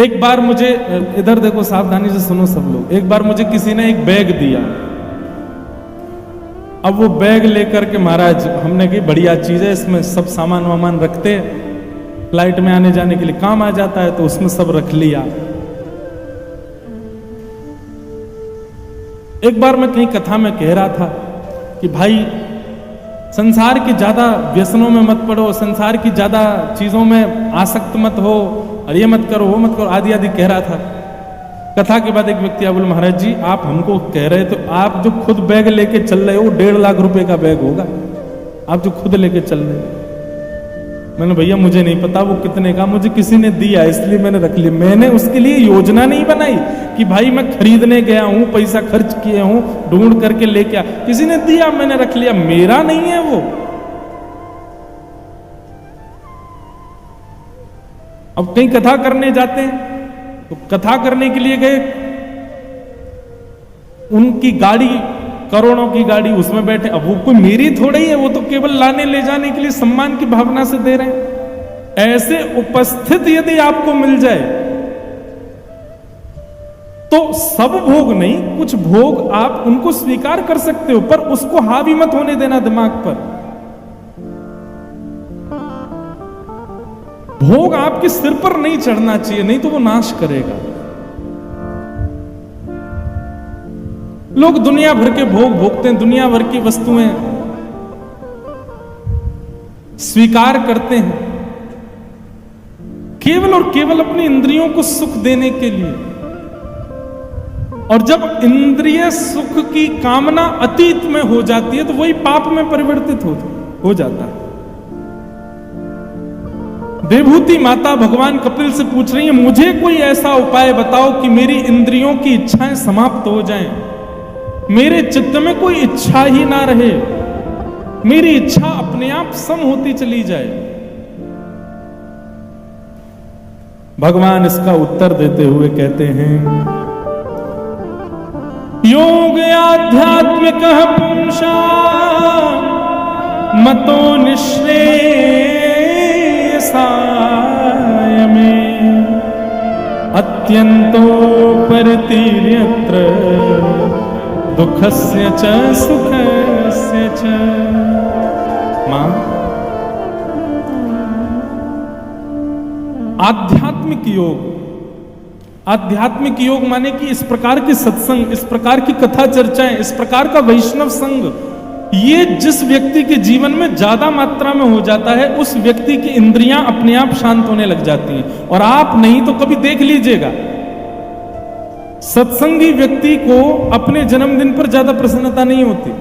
एक बार मुझे, इधर देखो सावधानी से सुनो सब लोग। एक बार मुझे किसी ने एक बैग दिया। अब वो बैग लेकर के, महाराज हमने कही बढ़िया चीज है, इसमें सब सामान वामान रखते, फ्लाइट में आने जाने के लिए काम आ जाता है, तो उसमें सब रख लिया। एक बार मैं कहीं कथा में कह रहा था कि भाई संसार की ज्यादा व्यसनों में मत पड़ो, संसार की ज्यादा चीजों में आसक्त मत हो, और ये मत करो वो मत करो, आदि आदि कह रहा था। कथा के बाद एक व्यक्ति बोले, महाराज जी आप हमको कह रहे तो आप जो खुद बैग लेके चल रहे हो 1.5 लाख रुपए का बैग होगा, आप जो खुद लेके चल रहे हो। मैंने, भैया मुझे नहीं पता वो कितने का, मुझे किसी ने दिया इसलिए मैंने रख लिया। मैंने उसके लिए योजना नहीं बनाई कि भाई मैं खरीदने गया हूं, पैसा खर्च किए हूं, ढूंढ करके लेके आ, किसी ने दिया मैंने रख लिया, मेरा नहीं है वो। अब कहीं कथा करने जाते हैं तो कथा करने के लिए गए, उनकी गाड़ी करोड़ों की गाड़ी, उसमें बैठे। अब वो कोई मेरी थोड़ी ही है, वो तो केवल लाने ले जाने के लिए सम्मान की भावना से दे रहे हैं। ऐसे उपस्थित यदि आपको मिल जाए तो सब भोग नहीं, कुछ भोग आप उनको स्वीकार कर सकते हो, पर उसको हावी मत होने देना दिमाग पर। भोग आपके सिर पर नहीं चढ़ना चाहिए, नहीं तो वो नाश करेगा। लोग दुनिया भर के भोग भोगते हैं, दुनिया भर की वस्तुएं स्वीकार करते हैं, केवल और केवल अपनी इंद्रियों को सुख देने के लिए। और जब इंद्रिय सुख की कामना अतीत में हो जाती है तो वही पाप में परिवर्तित हो जाता है। देवहूति माता भगवान कपिल से पूछ रही है, मुझे कोई ऐसा उपाय बताओ कि मेरी इंद्रियों की इच्छाएं समाप्त हो जाएं, मेरे चित्त में कोई इच्छा ही ना रहे, मेरी इच्छा अपने आप सम होती चली जाए। भगवान इसका उत्तर देते हुए कहते हैं, योग आध्यात्मिकः पुंसां मतो निःश्रेयसाय मे अत्यन्तोपरतिर्यत्र दुःखस्य च सुखस्य च। मां, आध्यात्मिक योग, आध्यात्मिक योग माने कि इस प्रकार के सत्संग, इस प्रकार की कथा चर्चाएं, इस प्रकार का वैष्णव संग, ये जिस व्यक्ति के जीवन में ज्यादा मात्रा में हो जाता है, उस व्यक्ति की इंद्रियां अपने आप शांत होने लग जाती हैं। और आप नहीं तो कभी देख लीजिएगा, सत्संगी व्यक्ति को अपने जन्मदिन पर ज्यादा प्रसन्नता नहीं होती।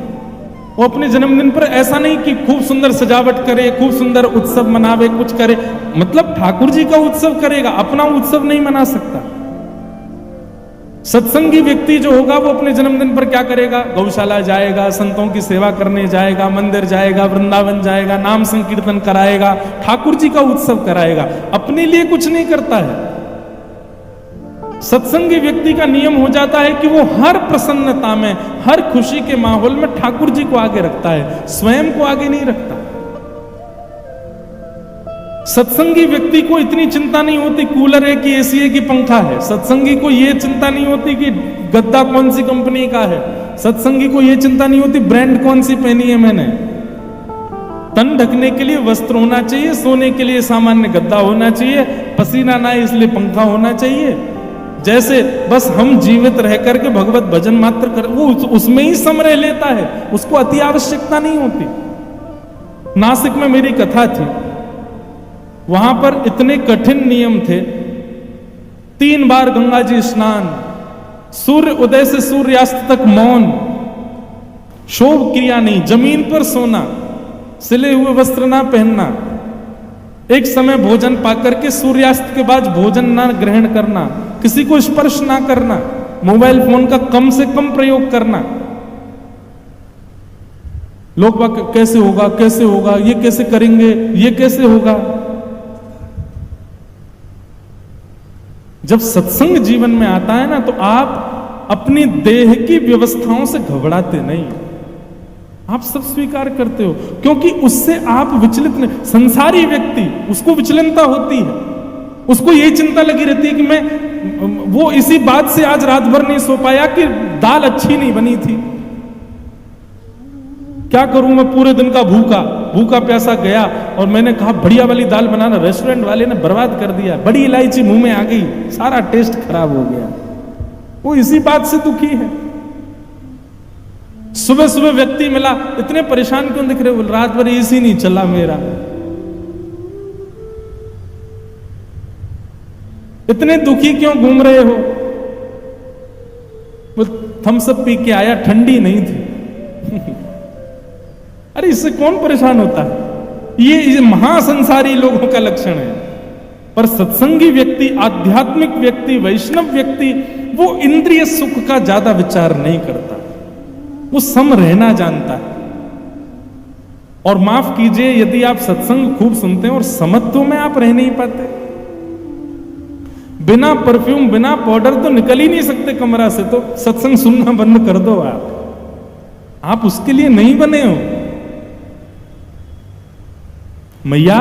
वो अपने जन्मदिन पर ऐसा नहीं कि खूब सुंदर सजावट करे, खूब सुंदर उत्सव मनावे, कुछ करे, मतलब ठाकुर जी का उत्सव करेगा, अपना उत्सव नहीं मना सकता। सत्संगी व्यक्ति जो होगा वो अपने जन्मदिन पर क्या करेगा? गौशाला जाएगा, संतों की सेवा करने जाएगा, मंदिर जाएगा, वृंदावन जाएगा, नाम संकीर्तन कराएगा, ठाकुर जी का उत्सव कराएगा, अपने लिए कुछ नहीं करता है। सत्संगी व्यक्ति का नियम हो जाता है कि वो हर प्रसन्नता में, हर खुशी के माहौल में ठाकुर जी को आगे रखता है, स्वयं को आगे नहीं रखता। सत्संगी व्यक्ति को इतनी चिंता नहीं होती कूलर है कि एसी है कि पंखा है। सत्संगी को यह चिंता नहीं होती कि गद्दा कौन सी कंपनी का है। सत्संगी को यह चिंता नहीं होती ब्रांड कौन सी पहनी है मैंने। तन ढकने के लिए वस्त्र होना चाहिए, सोने के लिए सामान्य गद्दा होना चाहिए, पसीना ना आए इसलिए पंखा होना चाहिए। जैसे बस हम जीवित रह करके भगवत भजन मात्र कर, वो उसमें ही सम रह लेता है, उसको अति आवश्यकता नहीं होती। नासिक में मेरी कथा थी, वहां पर इतने कठिन नियम थे। 3 बार गंगा जी स्नान, सूर्य उदय से सूर्यास्त तक मौन, शोभ क्रिया नहीं, जमीन पर सोना, सिले हुए वस्त्र ना पहनना, एक समय भोजन पाकर के सूर्यास्त के बाद भोजन ना ग्रहण करना, किसी को स्पर्श ना करना, मोबाइल फोन का कम से कम प्रयोग करना। लोग कैसे होगा, कैसे होगा, ये कैसे करेंगे, ये कैसे होगा। जब सत्संग जीवन में आता है ना, तो आप अपनी देह की व्यवस्थाओं से घबराते नहीं, आप सब स्वीकार करते हो, क्योंकि उससे आप विचलित नहीं। संसारी व्यक्ति, उसको विचलनता होती है, उसको यही चिंता लगी रहती है कि वो इसी बात से आज रात भर नहीं सो पाया कि दाल अच्छी नहीं बनी थी, क्या करूं मैं, पूरे दिन का भूखा प्यासा गया और मैंने कहा बढ़िया वाली दाल बनाना, रेस्टोरेंट वाले ने बर्बाद कर दिया, बड़ी इलायची मुंह में आ गई, सारा टेस्ट खराब हो गया। वो इसी बात से दुखी है। सुबह सुबह व्यक्ति मिला, इतने परेशान क्यों दिख रहे हो? रात भर एसी नहीं चला मेरा। इतने दुखी क्यों घूम रहे हो? वो थम्स अप पी के आया, ठंडी नहीं थी। अरे इससे कौन परेशान होता है? ये महासंसारी लोगों का लक्षण है। पर सत्संगी व्यक्ति, आध्यात्मिक व्यक्ति, वैष्णव व्यक्ति, वो इंद्रिय सुख का ज्यादा विचार नहीं करता, वो सम रहना जानता है। और माफ कीजिए, यदि आप सत्संग खूब सुनते हैं और समत्व में आप रह नहीं पाते, बिना परफ्यूम, बिना पाउडर तो निकल ही नहीं सकते कमरा से, तो सत्संग सुनना बंद कर दो। आप उसके लिए नहीं बने हो। मैया,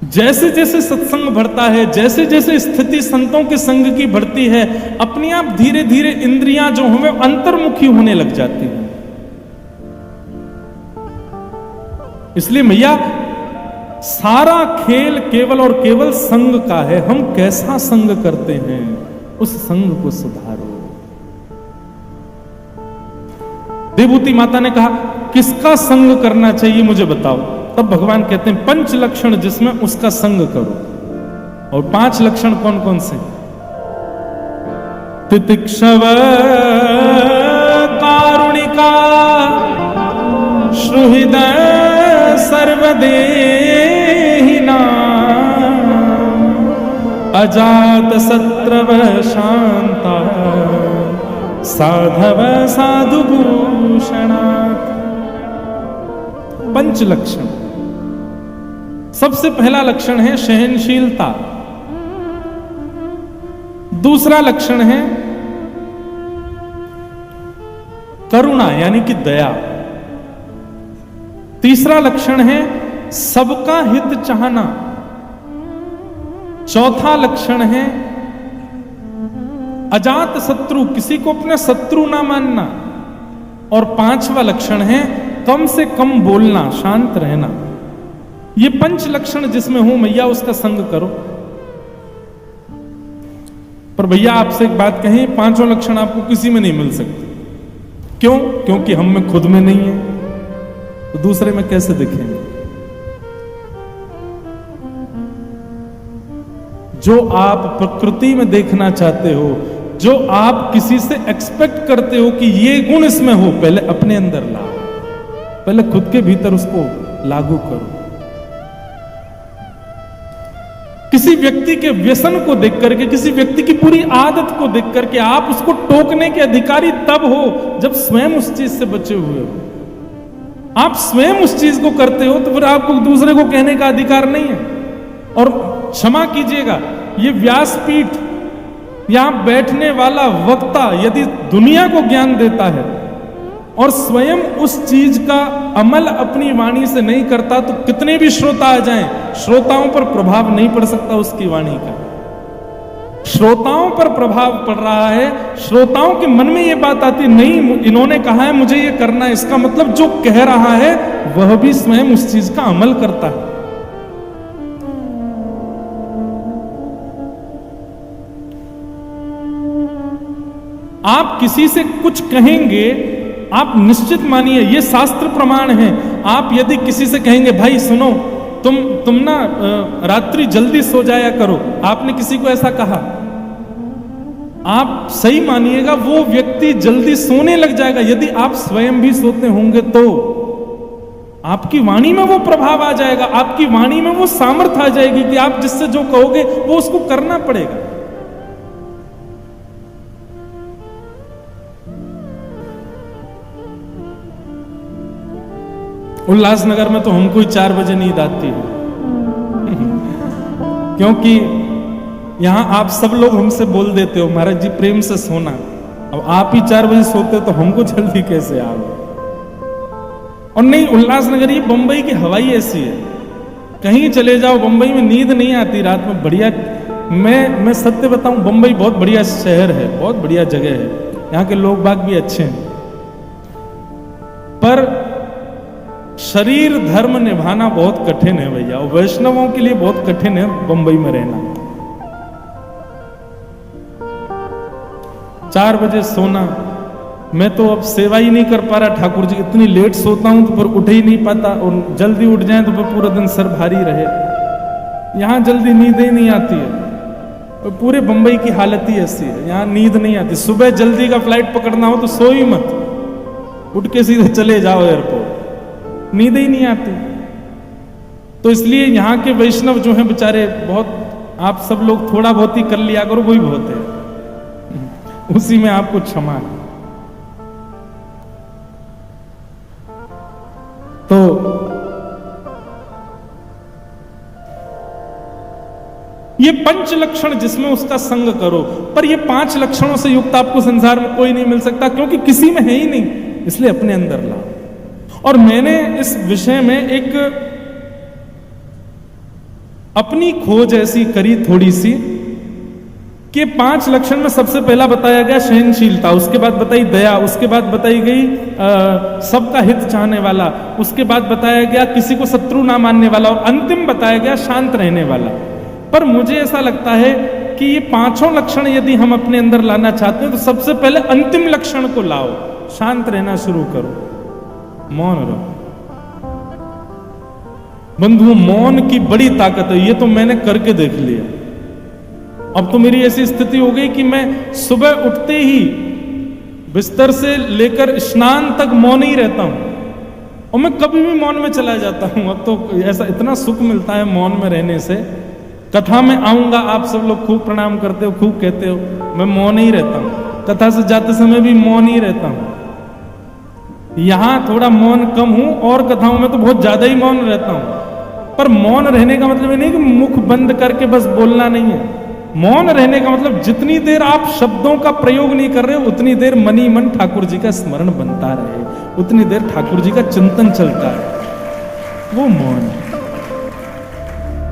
जैसे जैसे सत्संग बढ़ता है, जैसे जैसे स्थिति संतों के संग की बढ़ती है, अपने आप धीरे धीरे इंद्रियां जो हमें अंतर्मुखी होने लग जाती हैं। इसलिए मैया, सारा खेल केवल और केवल संग का है। हम कैसा संग करते हैं, उस संग को सुधारो। देवहूति माता ने कहा, किसका संग करना चाहिए मुझे बताओ। तब भगवान कहते हैं, 5 लक्षण जिसमें उसका संग करो। और 5 लक्षण कौन कौन से? तितिक्षव कारुणिका सुहृदय सर्वदेहिना अजात शत्रव शांता साधव साधुभूषणा। 5 लक्षण। सबसे पहला लक्षण है सहनशीलता। दूसरा लक्षण है करुणा यानी कि दया। तीसरा लक्षण है सबका हित चाहना। चौथा लक्षण है अजात शत्रु, किसी को अपना शत्रु ना मानना। और 5वां लक्षण है कम से कम बोलना, शांत रहना। ये 5 लक्षण जिसमें हो मैया उसका संग करो। पर भैया आपसे एक बात कहें, 5 लक्षण आपको किसी में नहीं मिल सकते। क्यों? क्योंकि हम में खुद में नहीं है, तो दूसरे में कैसे दिखेंगे? जो आप प्रकृति में देखना चाहते हो, जो आप किसी से एक्सपेक्ट करते हो कि ये गुण इसमें हो, पहले अपने अंदर लाओ, पहले खुद के भीतर उसको लागू करो। किसी व्यक्ति के व्यसन को देख करके, किसी व्यक्ति की पूरी आदत को देख करके आप उसको टोकने के अधिकारी तब हो जब स्वयं उस चीज से बचे हुए हो। आप स्वयं उस चीज को करते हो तो फिर आपको दूसरे को कहने का अधिकार नहीं है। और क्षमा कीजिएगा, ये व्यासपीठ, यहां बैठने वाला वक्ता यदि दुनिया को ज्ञान देता है और स्वयं उस चीज का अमल अपनी वाणी से नहीं करता, तो कितने भी श्रोता आ जाएं, श्रोताओं पर प्रभाव नहीं पड़ सकता उसकी वाणी का। श्रोताओं पर प्रभाव पड़ रहा है, श्रोताओं के मन में यह बात आती नहीं, इन्होंने कहा है मुझे ये करना है, इसका मतलब जो कह रहा है वह भी स्वयं उस चीज का अमल करता है। आप किसी से कुछ कहेंगे, आप निश्चित मानिए, ये शास्त्र प्रमाण है। आप यदि किसी से कहेंगे भाई सुनो, तुम ना रात्रि जल्दी सो जाया करो, आपने किसी को ऐसा कहा, आप सही मानिएगा वो व्यक्ति जल्दी सोने लग जाएगा। यदि आप स्वयं भी सोते होंगे तो आपकी वाणी में वो प्रभाव आ जाएगा, आपकी वाणी में वो सामर्थ्य आ जाएगी कि आप जिससे जो कहोगे वो उसको करना पड़ेगा। उल्लासनगर में तो हमको ही 4 बजे नींद आती है क्योंकि यहां आप सब लोग हमसे बोल देते हो महाराज जी प्रेम से सोना। अब आप ही 4 बजे सोते हो तो हमको जल्दी कैसे आओगे? और नहीं, उल्लासनगर ये बंबई की हवाई ऐसी है, कहीं चले जाओ बंबई में नींद नहीं आती रात में। बढ़िया, मैं सत्य बताऊं, बंबई बहुत बढ़िया शहर है, बहुत बढ़िया जगह है, यहाँ के लोग बाग भी अच्छे हैं, पर शरीर धर्म निभाना बहुत कठिन है भैया। और वैष्णवों के लिए बहुत कठिन है बंबई में रहना। 4 बजे सोना, मैं तो अब सेवा ही नहीं कर पा रहा ठाकुर जी, इतनी लेट सोता हूं तो फिर उठ ही नहीं पाता, और जल्दी उठ जाए तो फिर पूरा दिन सर भारी रहे। यहां जल्दी नींद ही नहीं आती है, और पूरे बंबई की हालत ही ऐसी है, यहां नींद नहीं आती। सुबह जल्दी का फ्लाइट पकड़ना हो तो सो ही मत, उठ के सीधे चले जाओ एयरपोर्ट, नींद ही नहीं आती। तो इसलिए यहां के वैष्णव जो हैं बेचारे बहुत, आप सब लोग थोड़ा बहुत ही कर लिया करो, वही बहुत है, उसी में आपको क्षमा है। तो ये 5 लक्षण जिसमें उसका संग करो, पर ये 5 लक्षणों से युक्त आपको संसार में कोई नहीं मिल सकता, क्योंकि किसी में है ही नहीं, इसलिए अपने अंदर लाओ। और मैंने इस विषय में एक अपनी खोज ऐसी करी थोड़ी सी कि 5 लक्षण में सबसे पहला बताया गया सहनशीलता, उसके बाद बताई दया, उसके बाद बताई गई सबका हित चाहने वाला, उसके बाद बताया गया किसी को शत्रु ना मानने वाला, और अंतिम बताया गया शांत रहने वाला। पर मुझे ऐसा लगता है कि ये 5 लक्षण यदि हम अपने अंदर लाना चाहते हैं तो सबसे पहले अंतिम लक्षण को लाओ, शांत रहना शुरू करो, मौन रहो। बंधुओं, मौन की बड़ी ताकत है, ये तो मैंने करके देख लिया। अब तो मेरी ऐसी स्थिति हो गई कि मैं सुबह उठते ही बिस्तर से लेकर स्नान तक मौन ही रहता हूं, और मैं कभी भी मौन में चला जाता हूं। अब तो ऐसा इतना सुख मिलता है मौन में रहने से। कथा में आऊंगा, आप सब लोग खूब प्रणाम करते हो, खूब कहते हो, मैं मौन ही रहता हूं। कथा से जाते समय भी मौन ही रहता हूं। यहां थोड़ा मौन कम हूं, और कथाओं में तो बहुत ज्यादा ही मौन रहता हूं। पर मौन रहने का मतलब ये नहीं कि मुख बंद करके बस बोलना नहीं है। मौन रहने का मतलब जितनी देर आप शब्दों का प्रयोग नहीं कर रहे हो उतनी देर मन ही मन ठाकुर जी का स्मरण बनता रहे, उतनी देर ठाकुर जी का चिंतन चलता है, वो मौन है।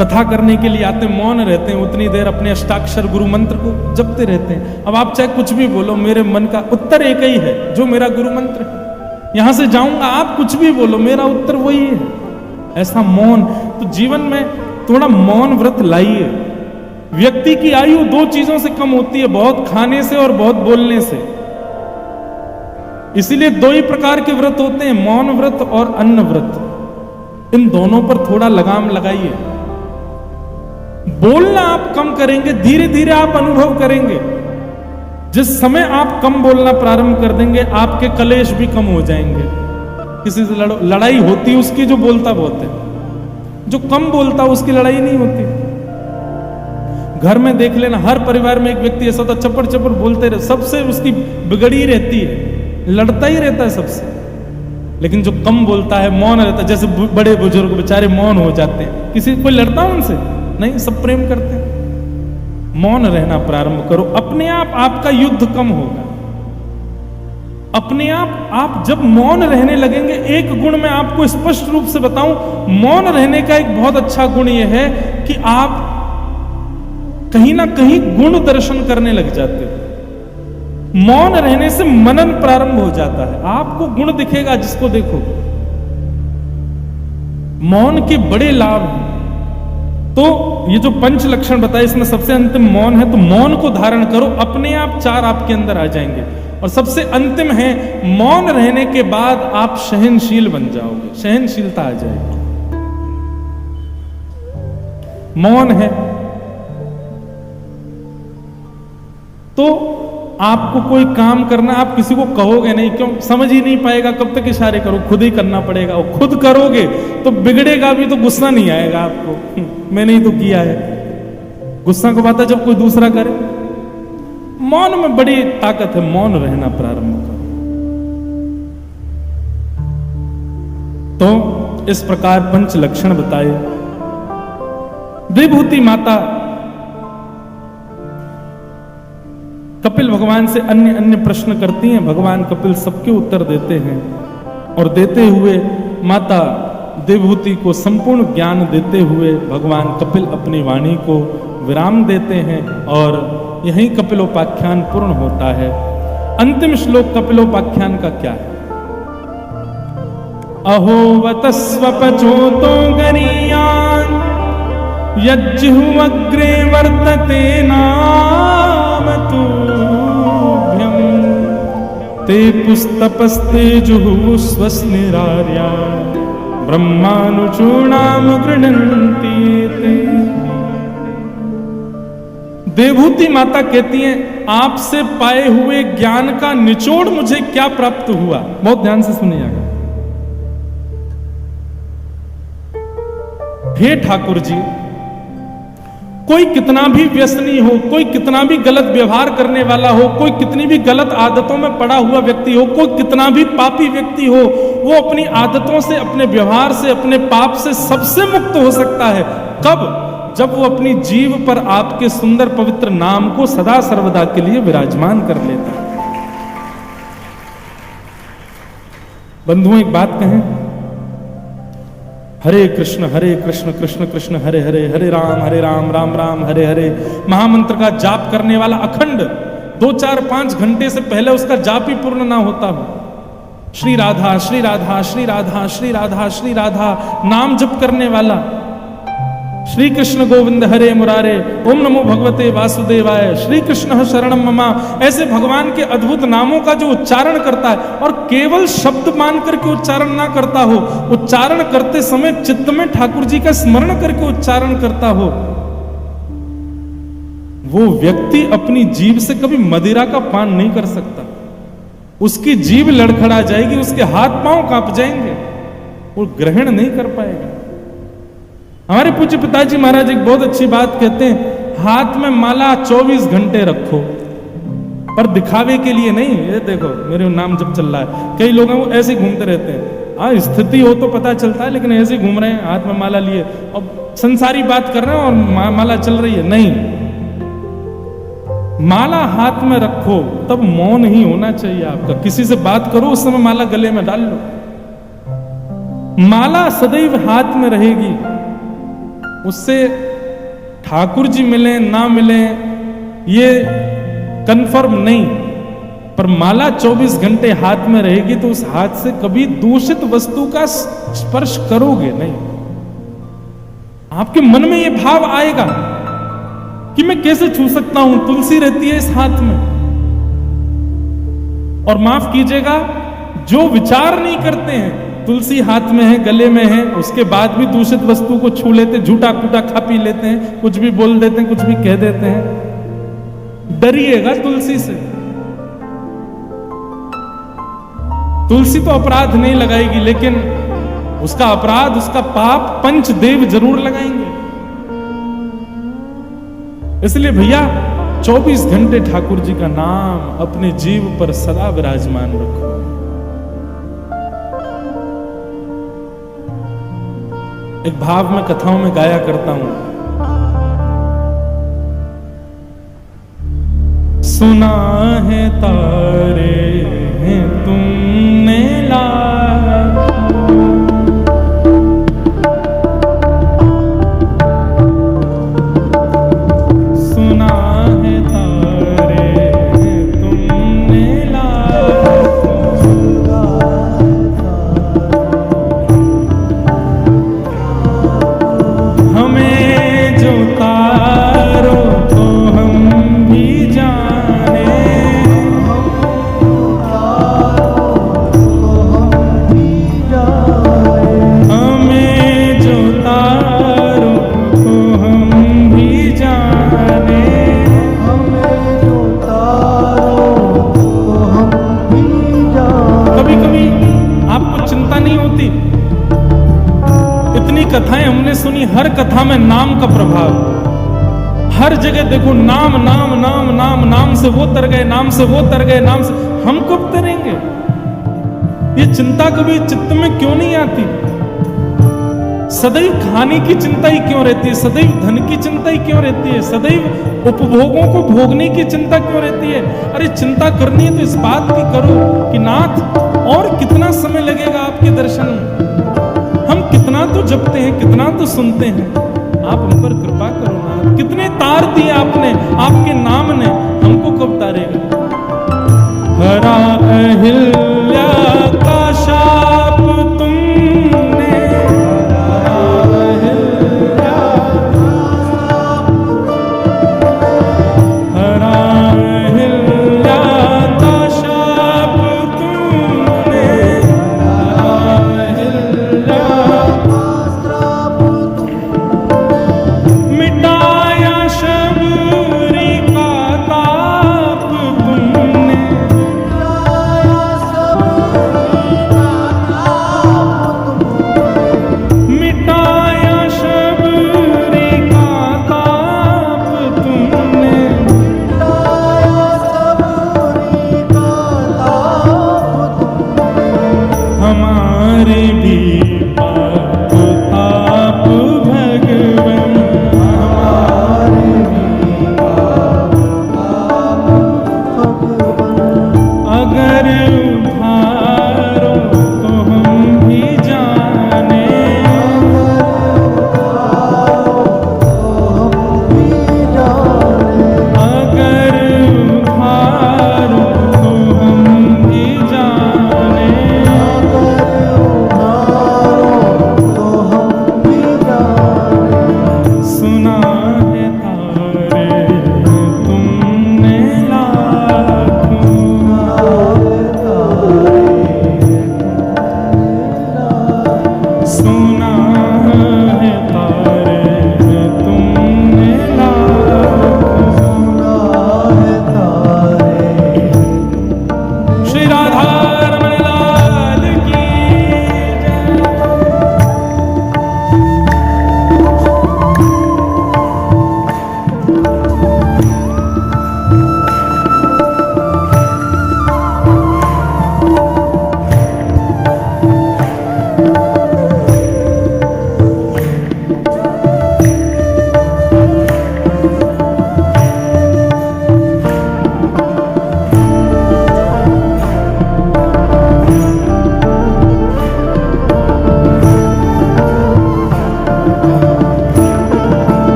कथा करने के लिए आते मौन रहते हैं, उतनी देर अपने अष्टाक्षर गुरु मंत्र को जपते रहते हैं। अब आप चाहे कुछ भी बोलो, मेरे मन का उत्तर एक ही है जो मेरा गुरु मंत्र है। यहां से जाऊंगा, आप कुछ भी बोलो, मेरा उत्तर वही है। ऐसा मौन, तो जीवन में थोड़ा मौन व्रत लाइए। व्यक्ति की आयु 2 चीजों से कम होती है, बहुत खाने से और बहुत बोलने से। इसीलिए 2 ही प्रकार के व्रत होते हैं, मौन व्रत और अन्न व्रत। इन दोनों पर थोड़ा लगाम लगाइए। बोलना आप कम करेंगे, धीरे धीरे आप अनुभव करेंगे। जिस समय आप कम बोलना प्रारंभ कर देंगे, आपके कलेश भी कम हो जाएंगे। किसी से लड़ाई होती है उसकी जो बोलता बहुत है, जो कम बोलता उसकी लड़ाई नहीं होती। घर में देख लेना, हर परिवार में एक व्यक्ति ऐसा होता, चप्पड़ चप्पड़ बोलते रहे, सबसे उसकी बिगड़ी रहती है, लड़ता ही रहता है सबसे। लेकिन जो कम बोलता है, मौन रहता है, जैसे बड़े बुजुर्ग बेचारे मौन हो जाते हैं, किसी कोई लड़ता उनसे नहीं, सब प्रेम करते हैं। मौन रहना प्रारंभ करो, अपने आप आपका युद्ध कम होगा। अपने आप जब मौन रहने लगेंगे, एक गुण मैं आपको स्पष्ट रूप से बताऊं, मौन रहने का एक बहुत अच्छा गुण यह है कि आप कहीं ना कहीं गुण दर्शन करने लग जाते हो। मौन रहने से मनन प्रारंभ हो जाता है, आपको गुण दिखेगा जिसको देखो। मौन के बड़े लाभ हैं। तो ये जो 5 लक्षण बताए, इसमें सबसे अंतिम मौन है, तो मौन को धारण करो, अपने आप 4 आपके अंदर आ जाएंगे। और सबसे अंतिम है, मौन रहने के बाद आप सहनशील बन जाओगे, सहनशीलता आ जाएगी। मौन है तो आपको कोई काम करना, आप किसी को कहोगे नहीं, क्यों? समझ ही नहीं पाएगा, कब तक इशारे करो, खुद ही करना पड़ेगा। और खुद करोगे तो बिगड़ेगा भी, तो गुस्सा नहीं आएगा आपको, मैंने ही तो किया है। गुस्सा को आता जब कोई दूसरा करे। मौन में बड़ी ताकत है, मौन रहना प्रारंभ करो। तो इस प्रकार 5 लक्षण बताए। देवहूति माता कपिल भगवान से अन्य अन्य प्रश्न करती हैं, भगवान कपिल सबके उत्तर देते हैं, और देते हुए माता देवहूति को संपूर्ण ज्ञान देते हुए भगवान कपिल अपनी वाणी को विराम देते हैं, और यहीं कपिलोपाख्यान पूर्ण होता है। अंतिम श्लोक कपिलोपाख्यान का क्या है? अहोवतस्वपचोतो गरीयान् यज्जुहुमग्रे वर्तते नाम तुभ्यं ते पुस्तपस्ते जुहुः स्वस्निरार्या ब्रह्मानुचूर्णाम गृह्णन्ति ते। देवहूति माता कहती हैं, आपसे पाए हुए ज्ञान का निचोड़ मुझे क्या प्राप्त हुआ? बहुत ध्यान से सुनिएगा। हे ठाकुर जी, कोई कितना भी व्यसनी हो, कोई कितना भी गलत व्यवहार करने वाला हो, कोई कितनी भी गलत आदतों में पड़ा हुआ व्यक्ति हो, कोई कितना भी पापी व्यक्ति हो, वो अपनी आदतों से, अपने व्यवहार से, अपने पाप से सबसे मुक्त हो सकता है। कब? जब वो अपनी जीव पर आपके सुंदर पवित्र नाम को सदा सर्वदा के लिए विराजमान कर लेता है। बंधुओं, एक बात कहें, हरे कृष्ण कृष्ण कृष्ण हरे हरे, हरे राम राम राम हरे हरे। महामंत्र का जाप करने वाला अखंड 2, 4, 5 घंटे से पहले उसका जाप ही पूर्ण ना होता हो। श्री राधा श्री राधा श्री राधा श्री राधा श्री राधा नाम जप करने वाला, श्री कृष्ण गोविंद हरे मुरारे, ओम नमो भगवते वासुदेवाय, श्री कृष्ण शरणम ममा, ऐसे भगवान के अद्भुत नामों का जो उच्चारण करता है और केवल शब्द मान करके उच्चारण ना करता हो, उच्चारण करते समय चित्त में ठाकुर जी का स्मरण करके उच्चारण करता हो, वो व्यक्ति अपनी जीभ से कभी मदिरा का पान नहीं कर सकता। उसकी जीभ लड़खड़ा जाएगी, उसके हाथ पांव कांप जाएंगे, वो ग्रहण नहीं कर पाएगा। हमारे पूज्य पिताजी महाराज एक बहुत अच्छी बात कहते हैं, हाथ में माला 24 घंटे रखो, पर दिखावे के लिए नहीं। ये देखो मेरे नाम जब चल रहा है, कई लोग वो ऐसे घूमते रहते हैं। हाँ, स्थिति हो तो पता चलता है, लेकिन ऐसे घूम रहे हैं हाथ में माला लिए और संसारी बात कर रहे हैं और माला चल रही है। नहीं, माला हाथ में रखो तब मौन ही होना चाहिए आपका। किसी से बात करो उस समय माला गले में डाल लो, माला सदैव हाथ में रहेगी। उससे ठाकुर जी मिले ना मिले ये कंफर्म नहीं, पर माला 24 घंटे हाथ में रहेगी तो उस हाथ से कभी दूषित वस्तु का स्पर्श करोगे नहीं। आपके मन में ये भाव आएगा कि मैं कैसे छू सकता हूं, तुलसी रहती है इस हाथ में। और माफ कीजिएगा, जो विचार नहीं करते हैं, तुलसी हाथ में है, गले में है, उसके बाद भी दूषित वस्तु को छू लेते, झूठा कूटा खा पी लेते हैं, कुछ भी बोल देते हैं, कुछ भी कह देते हैं। डरिएगा तुलसी से। तुलसी तो अपराध नहीं लगाएगी, लेकिन उसका अपराध, उसका पाप पंचदेव जरूर लगाएंगे। इसलिए भैया 24 घंटे ठाकुर जी का नाम अपने जीव पर सदा विराजमान रखो। एक भाव में कथाओं में गाया करता हूं, सुना है तारे हैं तुमने ला, कथाएं हमने सुनी, हर कथा में नाम का प्रभाव। हर जगह देखो नाम नाम नाम नाम, नाम से वो तर गए, नाम से वो तर गए, नाम से हम कब तरेंगे? ये चिंता कभी चित्त में क्यों नहीं आती? सदैव खाने की चिंता ही क्यों रहती है? सदैव धन की चिंता ही क्यों रहती है? सदैव उपभोगों को भोगने की चिंता क्यों रहती है? अरे चिंता करनी है तो इस बात की करो कि नाथ और कितना समय लगेगा आपके दर्शन में? हम कितना तो जपते हैं, कितना तो सुनते हैं, आप हम पर कृपा करो नाथ। कितने तार दिए आपने, आपके नाम ने, हमको कब तारेगा? हरा अहिल्या का शाप तुमने, हरा अहिल्या का शाप तुमने, मिटाया शबरी का ताप तुमने,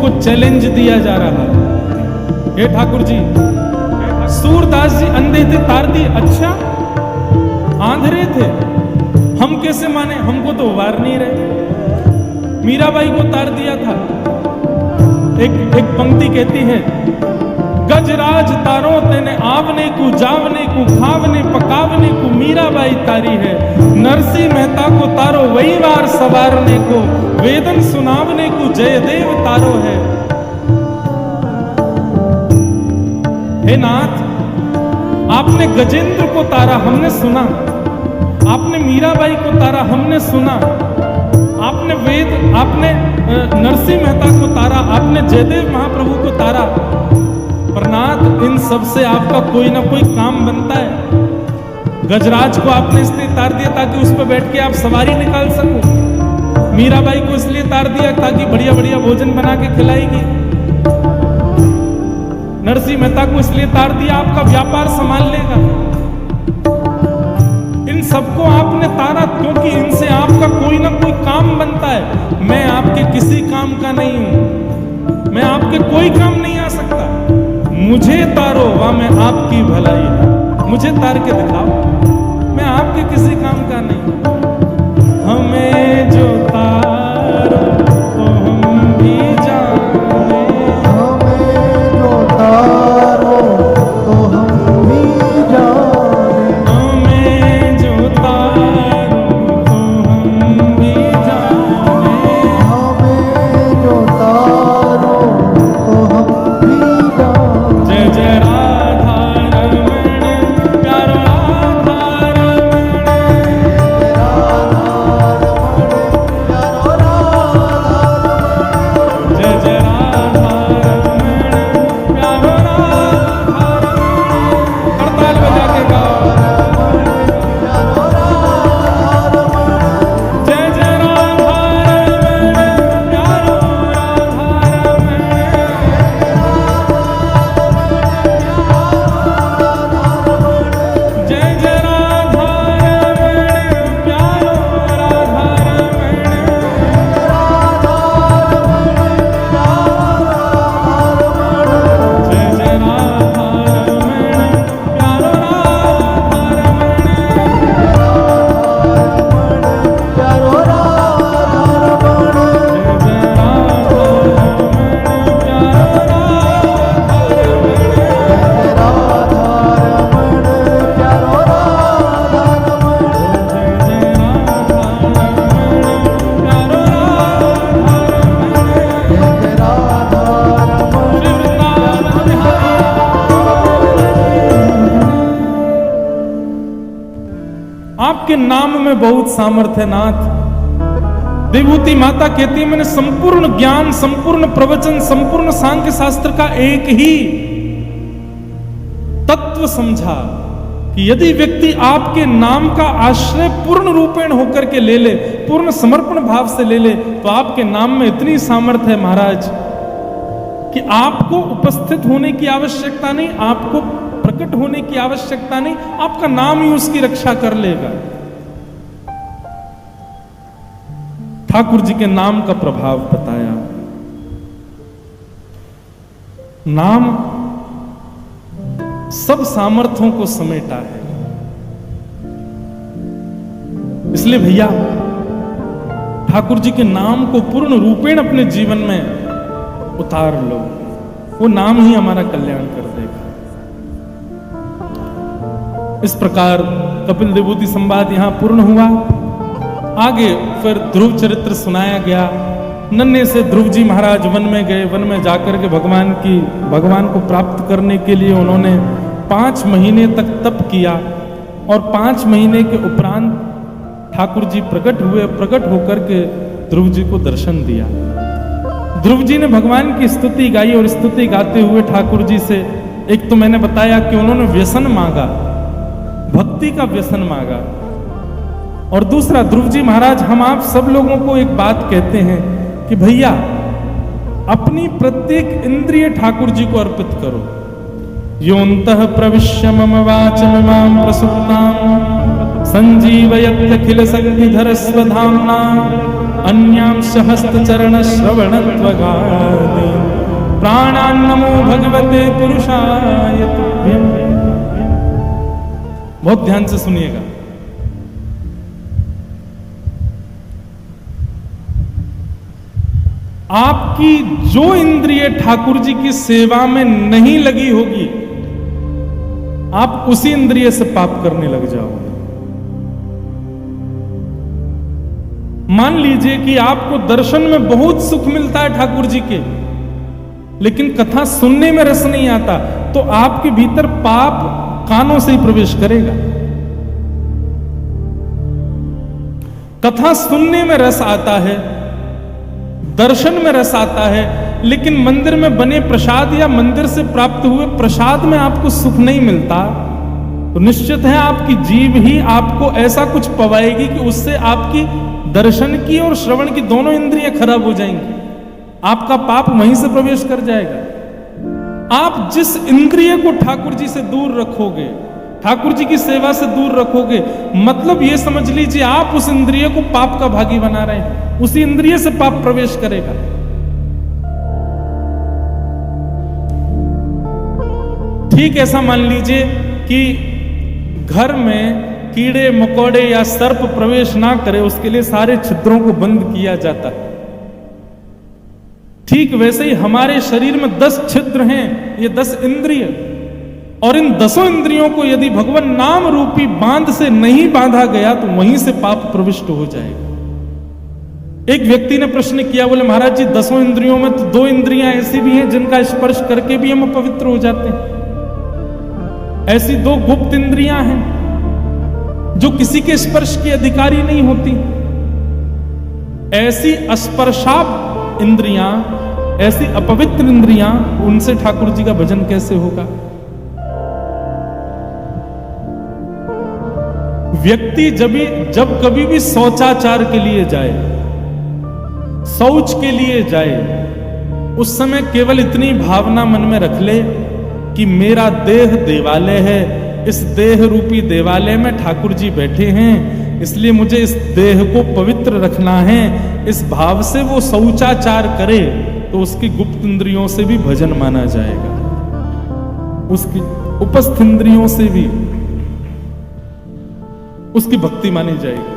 को चैलेंज दिया जा रहा है। हे ठाकुर जी, सूरदास जी अंधे थे, तार दिए। अच्छा, आंधळे थे, हम कैसे माने? हमको तो वार नहीं रहे। मीराबाई को तार दिया था। एक पंक्ति कहती है, गजराज तारो तेने आवने को, जावने को, खावने पकावने को मीराबाई तारी है। नरसिंह मेहता को तारो वही वार सवारने को, वेदन सुनावने को जयदेव तारो है। हे नाथ, आपने गजेंद्र को तारा, हमने सुना। आपने मीराबाई को तारा, हमने सुना। आपने नरसिंह मेहता को तारा, आपने जयदेव महाप्रभु को तारा। पर नाथ, इन सब से आपका कोई ना कोई काम बनता है। गजराज को आपने इसलिए तार दिया ताकि उस पर बैठ के आप सवारी निकाल सको। मीराबाई को इसलिए तार दिया ताकि बढ़िया बढ़िया भोजन बना के खिलाएगी। नरसिंह मेहता को इसलिए तार दिया आपका व्यापार संभाल लेगा। इन सबको आपने तारा क्योंकि इनसे आपका कोई ना कोई काम बनता है। मैं आपके किसी काम का नहीं हूं, मैं आपके कोई काम नहीं आ सकता। मुझे तारो वह मैं आपकी भलाई है। मुझे तार के दिखाओ, मैं आपके किसी काम का नहीं। हमें जो तारो तो हम भी जाने, हमें जो तारो तो हम भी जाने, हमें जो तारो तो हम भी जाने, हमें जो तारो तो हम भी जाने। जय जय राधा रमण प्यारो राधा रमण, जय जय राधा रमण प्यारो राधा रमण। करताल बजा के गाओ, जय जय राधा रमण प्यारो राधा रमण, जय जय राधा रमण प्यारो राधा रमण, जय जय राधा रमण प्यारो राधा रमण, प्यारो राधा रमण, जय जय राधा रमण प्यारो राधा रमण, राधा रमण, प्यारो राधा रमण, जय जय राधा रमण प्यारो राधा रमण। जय राधा रमण। श्री वृंदावन बिहारी। आपके नाम में बहुत सामर्थ्य है नाथ। देवहूति माता कहती है, मैंने संपूर्ण ज्ञान, संपूर्ण प्रवचन, संपूर्ण सांख्य शास्त्र का एक ही तत्व समझा कि यदि व्यक्ति आपके नाम का आश्रय पूर्ण रूपेण होकर के ले ले, पूर्ण समर्पण भाव से ले ले, तो आपके नाम में इतनी सामर्थ्य है महाराज कि आपको उपस्थित होने की आवश्यकता नहीं, आपको प्रकट होने की आवश्यकता नहीं, आपका नाम ही उसकी रक्षा कर लेगा। ठाकुर जी के नाम का प्रभाव बताया। नाम सब सामर्थ्यों को समेटा है। इसलिए भैया, ठाकुर जी के नाम को पूर्ण रूपेण अपने जीवन में उतार लो, वो नाम ही हमारा कल्याण कर देगा। इस प्रकार कपिल देवहूति संवाद यहां पूर्ण हुआ। आगे फिर ध्रुव चरित्र सुनाया गया। नन्हे से ध्रुव जी महाराज वन में गए। वन में जाकर के भगवान को प्राप्त करने के लिए उन्होंने 5 महीने तक तप किया और 5 महीने के उपरांत ठाकुर जी प्रकट हुए। प्रकट होकर के ध्रुव जी को दर्शन दिया। ध्रुव जी ने भगवान की स्तुति गाई और स्तुति गाते हुए ठाकुर जी से, एक तो मैंने बताया कि उन्होंने व्यसन मांगा, भक्ति का व्यसन मांगा, और दूसरा ध्रुव जी महाराज हम आप सब लोगों को एक बात कहते हैं कि भैया अपनी प्रत्येक इंद्रिय ठाकुर जी को अर्पित करो। योऽन्तः प्रविश्य मम वाचमिमां प्रसुप्तां संजीवयत्यखिल शक्तिधरस्वधाम्ना अन्यांश हस्तचरण श्रवणत्वगादीन् प्राणान्नमो भगवते पुरुषाय तुभ्यम। बहुत ध्यान से सुनिएगा। आपकी जो इंद्रिय ठाकुर जी की सेवा में नहीं लगी होगी, आप उसी इंद्रिय से पाप करने लग जाओगे। मान लीजिए कि आपको दर्शन में बहुत सुख मिलता है ठाकुर जी के, लेकिन कथा सुनने में रस नहीं आता, तो आपके भीतर पाप कानों से ही प्रवेश करेगा। कथा सुनने में रस आता है, दर्शन में रस आता है, लेकिन मंदिर में बने प्रसाद या मंदिर से प्राप्त हुए प्रसाद में आपको सुख नहीं मिलता, तो निश्चित है आपकी जीभ ही आपको ऐसा कुछ पवाएगी कि उससे आपकी दर्शन की और श्रवण की दोनों इंद्रियां खराब हो जाएंगी। आपका पाप वहीं से प्रवेश कर जाएगा। आप जिस इंद्रिय को ठाकुर जी से दूर रखोगे, ठाकुर जी की सेवा से दूर रखोगे, मतलब ये समझ लीजिए आप उस इंद्रिय को पाप का भागी बना रहे हैं, उसी इंद्रिय से पाप प्रवेश करेगा। ठीक ऐसा मान लीजिए कि घर में कीड़े मकोड़े या सर्प प्रवेश ना करे, उसके लिए सारे छिद्रों को बंद किया जाता है। ठीक वैसे ही हमारे शरीर में 10 छिद्र हैं, ये 10 इंद्रिय, और इन 10 इंद्रियों को यदि भगवान नाम रूपी बांध से नहीं बांधा गया तो वहीं से पाप प्रविष्ट हो जाएगा। एक व्यक्ति ने प्रश्न किया, बोले महाराज जी 10 इंद्रियों में तो 2 इंद्रियां ऐसी भी हैं जिनका स्पर्श करके भी हम अपवित्र हो जाते हैं। ऐसी 2 गुप्त इंद्रियां हैं जो किसी के स्पर्श की अधिकारी नहीं होती। ऐसी अस्पर्शाप इंद्रियां, ऐसी अपवित्र इंद्रियां, उनसे ठाकुर जी का भजन कैसे होगा? व्यक्ति जब कभी भी शौचाचार के लिए जाए, शौच के लिए जाए, उस समय केवल इतनी भावना मन में रख ले कि मेरा देह देवालय है, इस देह रूपी देवालय में ठाकुर जी बैठे हैं, इसलिए मुझे इस देह को पवित्र रखना है। इस भाव से वो शौचाचार करे तो उसकी गुप्त इंद्रियों से भी भजन माना जाएगा, उसकी उपस्थ इंद्रियों से भी उसकी भक्ति मानी जाएगी।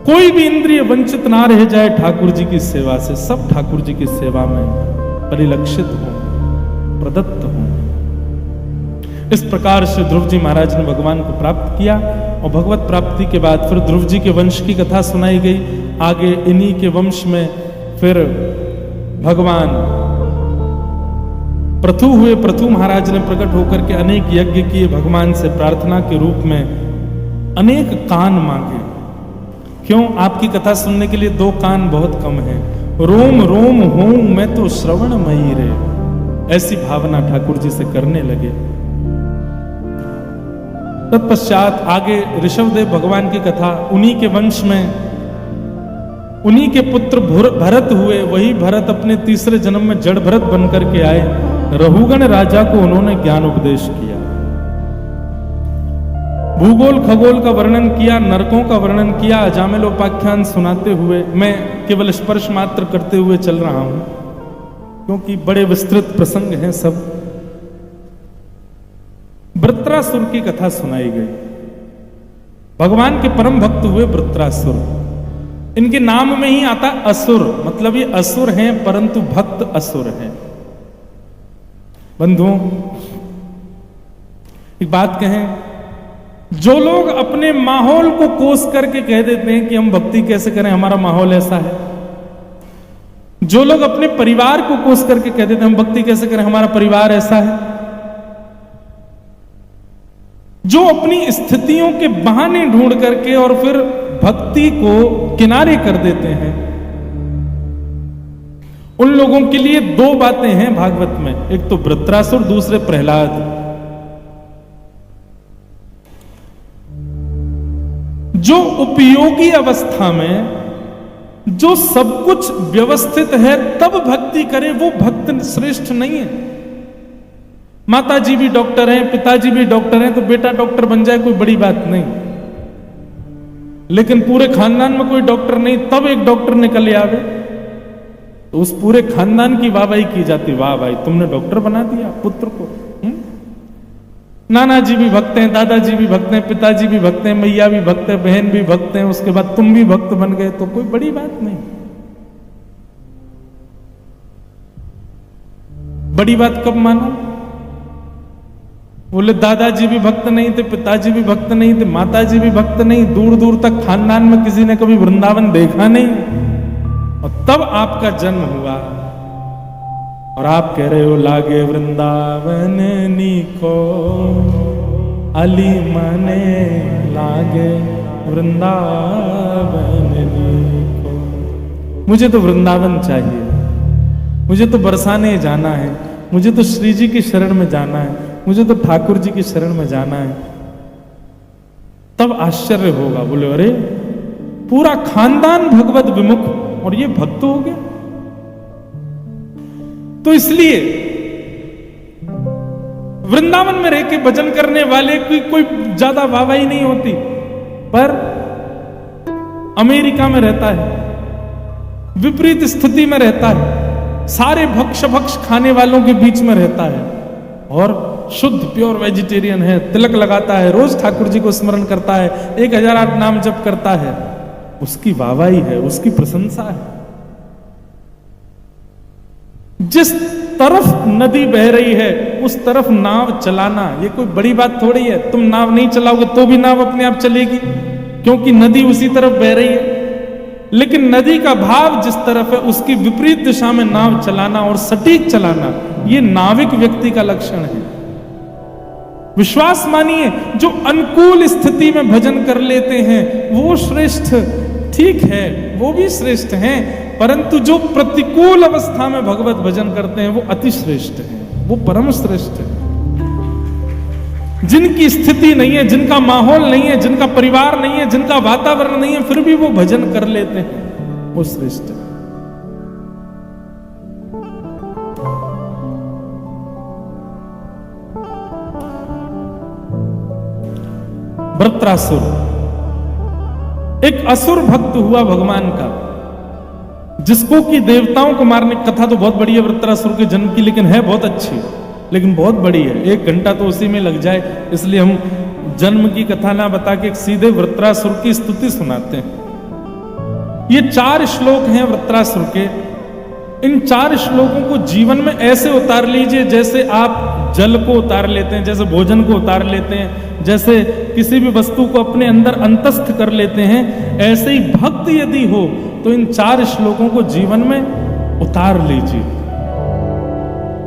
कोई भी इंद्रिय वंचित ना रह जाए ठाकुर जी की सेवा से, सब ठाकुर जी की सेवा में परिलक्षित हो, प्रदत्त हो। इस प्रकार से ध्रुव जी महाराज ने भगवान को प्राप्त किया, और भगवत प्राप्ति के बाद फिर ध्रुव जी के वंश की कथा सुनाई गई। आगे इन्हीं के वंश में फिर भगवान पृथु हुए। पृथु महाराज ने प्रकट होकर के अनेक यज्ञ किए, भगवान से प्रार्थना के रूप में अनेक कान मांगे। क्यों? आपकी कथा सुनने के लिए 2 कान बहुत कम है। रोम रोम हूं मैं तो श्रवणमयी रे, ऐसी भावना ठाकुर जी से करने लगे। तत्पश्चात आगे ऋषभदेव भगवान की कथा, उन्हीं के वंश में उन्हीं के पुत्र भरत हुए। वही भरत अपने तीसरे जन्म में जड़ भरत बनकर के आए। रहुगण राजा को उन्होंने ज्ञान उपदेश किया, भूगोल खगोल का वर्णन किया, नरकों का वर्णन किया। अजामिलोपाख्यान सुनाते हुए मैं केवल स्पर्श मात्र करते हुए चल रहा हूं, क्योंकि बड़े विस्तृत प्रसंग हैं सब। वृत्रासुर की कथा सुनाई गई। भगवान के परम भक्त हुए वृत्रासुर। इनके नाम में ही आता असुर, मतलब ये असुर हैं परंतु भक्त असुर हैं। बंधुओं, एक बात कहें, जो लोग अपने माहौल को कोस करके कह देते हैं कि हम भक्ति कैसे करें, हमारा माहौल ऐसा है। जो लोग अपने परिवार को कोस करके कह देते हैं हम भक्ति कैसे करें, हमारा परिवार ऐसा है। जो अपनी स्थितियों के बहाने ढूंढ करके और फिर भक्ति को किनारे कर देते हैं, उन लोगों के लिए 2 बातें हैं भागवत में। एक तो वृत्रासुर, दूसरे प्रहलाद। जो उपयोगी अवस्था में जो सब कुछ व्यवस्थित है तब भक्ति करे, वो भक्त श्रेष्ठ नहीं है। माता जी भी डॉक्टर हैं, पिताजी भी डॉक्टर हैं, तो बेटा डॉक्टर बन जाए कोई बड़ी बात नहीं। लेकिन पूरे खानदान में कोई डॉक्टर नहीं, तब एक डॉक्टर निकल आवे, तो उस पूरे खानदान की वाहवाही की जाती, वाह भाई तुमने डॉक्टर बना दिया पुत्र को। नाना जी भी भक्त हैं, दादाजी भी भक्त हैं, पिताजी भी भक्त हैं, मैया भी भक्त है, बहन भी भक्त हैं, उसके बाद तुम भी भक्त बन गए, तो कोई बड़ी बात नहीं। बड़ी बात कब मानो? बोले दादाजी भी भक्त नहीं थे, पिताजी भी भक्त नहीं थे, माताजी भी भक्त नहीं, दूर दूर तक खानदान में किसी ने कभी वृंदावन देखा नहीं, और तब आपका जन्म हुआ और आप कह रहे हो लागे वृंदावन नीको, अली मने लागे वृंदावन नीको। मुझे तो वृंदावन चाहिए, मुझे तो बरसाने जाना है, मुझे तो श्री जी की शरण में जाना है, मुझे तो ठाकुर जी की शरण में जाना है। तब आश्चर्य होगा, बोले अरे पूरा खानदान भगवत विमुख और ये भक्त हो गया। तो इसलिए वृंदावन में रह के भजन करने वाले की कोई ज्यादा वाहवाही नहीं होती, पर अमेरिका में रहता है, विपरीत स्थिति में रहता है, सारे भक्ष खाने वालों के बीच में रहता है और शुद्ध प्योर वेजिटेरियन है, तिलक लगाता है, रोज ठाकुर जी को स्मरण करता है, 1008 नाम जप करता है, उसकी वाहवाही है, उसकी प्रशंसा है। जिस तरफ नदी बह रही है उस तरफ नाव चलाना ये कोई बड़ी बात थोड़ी है। तुम नाव नहीं चलाओगे तो भी नाव अपने आप चलेगी, क्योंकि नदी उसी तरफ बह रही है। लेकिन नदी का भाव जिस तरफ है उसकी विपरीत दिशा में नाव चलाना और सटीक चलाना, ये नाविक व्यक्ति का लक्षण है। विश्वास मानिए, जो अनुकूल स्थिति में भजन कर लेते हैं वो श्रेष्ठ, ठीक है वो भी श्रेष्ठ हैं, परंतु जो प्रतिकूल अवस्था में भगवत भजन करते हैं वो अति श्रेष्ठ हैं, वो परम श्रेष्ठ है। जिनकी स्थिति नहीं है, जिनका माहौल नहीं है, जिनका परिवार नहीं है, जिनका वातावरण नहीं है, फिर भी वो भजन कर लेते हैं, वो श्रेष्ठ है। वृत्रासुर एक असुर भक्त हुआ भगवान का, जिसको कि देवताओं को मारने, कथा तो बहुत बड़ी है वृत्रासुर के जन्म की, लेकिन है बहुत अच्छी, लेकिन बहुत बड़ी है, 1 घंटा तो उसी में लग जाए, इसलिए हम जन्म की कथा ना बता के सीधे वृत्रासुर की स्तुति सुनाते हैं। ये 4 श्लोक हैं वृत्रासुर के। इन 4 श्लोकों को जीवन में ऐसे उतार लीजिए जैसे आप जल को उतार लेते हैं, जैसे भोजन को उतार लेते हैं, जैसे किसी भी वस्तु को अपने अंदर अंतस्थ कर लेते हैं, ऐसे ही भक्त यदि हो तो इन 4 श्लोकों को जीवन में उतार लीजिए।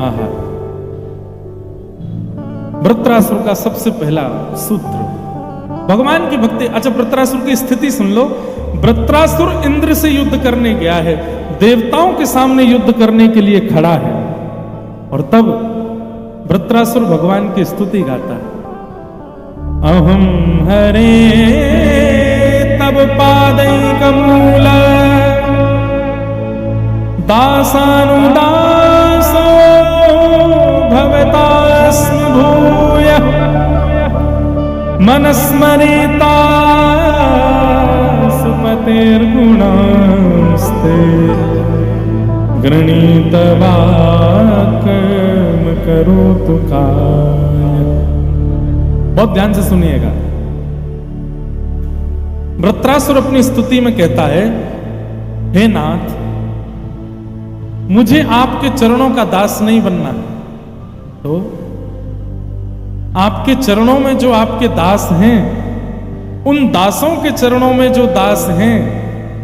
आहा, वृत्रासुर का सबसे पहला सूत्र भगवान की भक्ति। अच्छा, वृत्रासुर की स्थिति सुन लो। वृत्रासुर इंद्र से युद्ध करने गया है, देवताओं के सामने युद्ध करने के लिए खड़ा है, और तब वृत्रासुर भगवान की स्तुति गाता है। अहम हरे तब पादैकमूल दासानुदासो भवतास्मि भूय मनस्मरेता सुपतेर्गुणास्ते गृणीतवाक्यम करोतु काय। बहुत ध्यान से सुनिएगा। वृत्रासुर अपनी स्तुति में कहता है, हे नाथ, मुझे आपके चरणों का दास नहीं बनना है, तो आपके चरणों में जो आपके दास हैं, उन दासों के चरणों में जो दास हैं,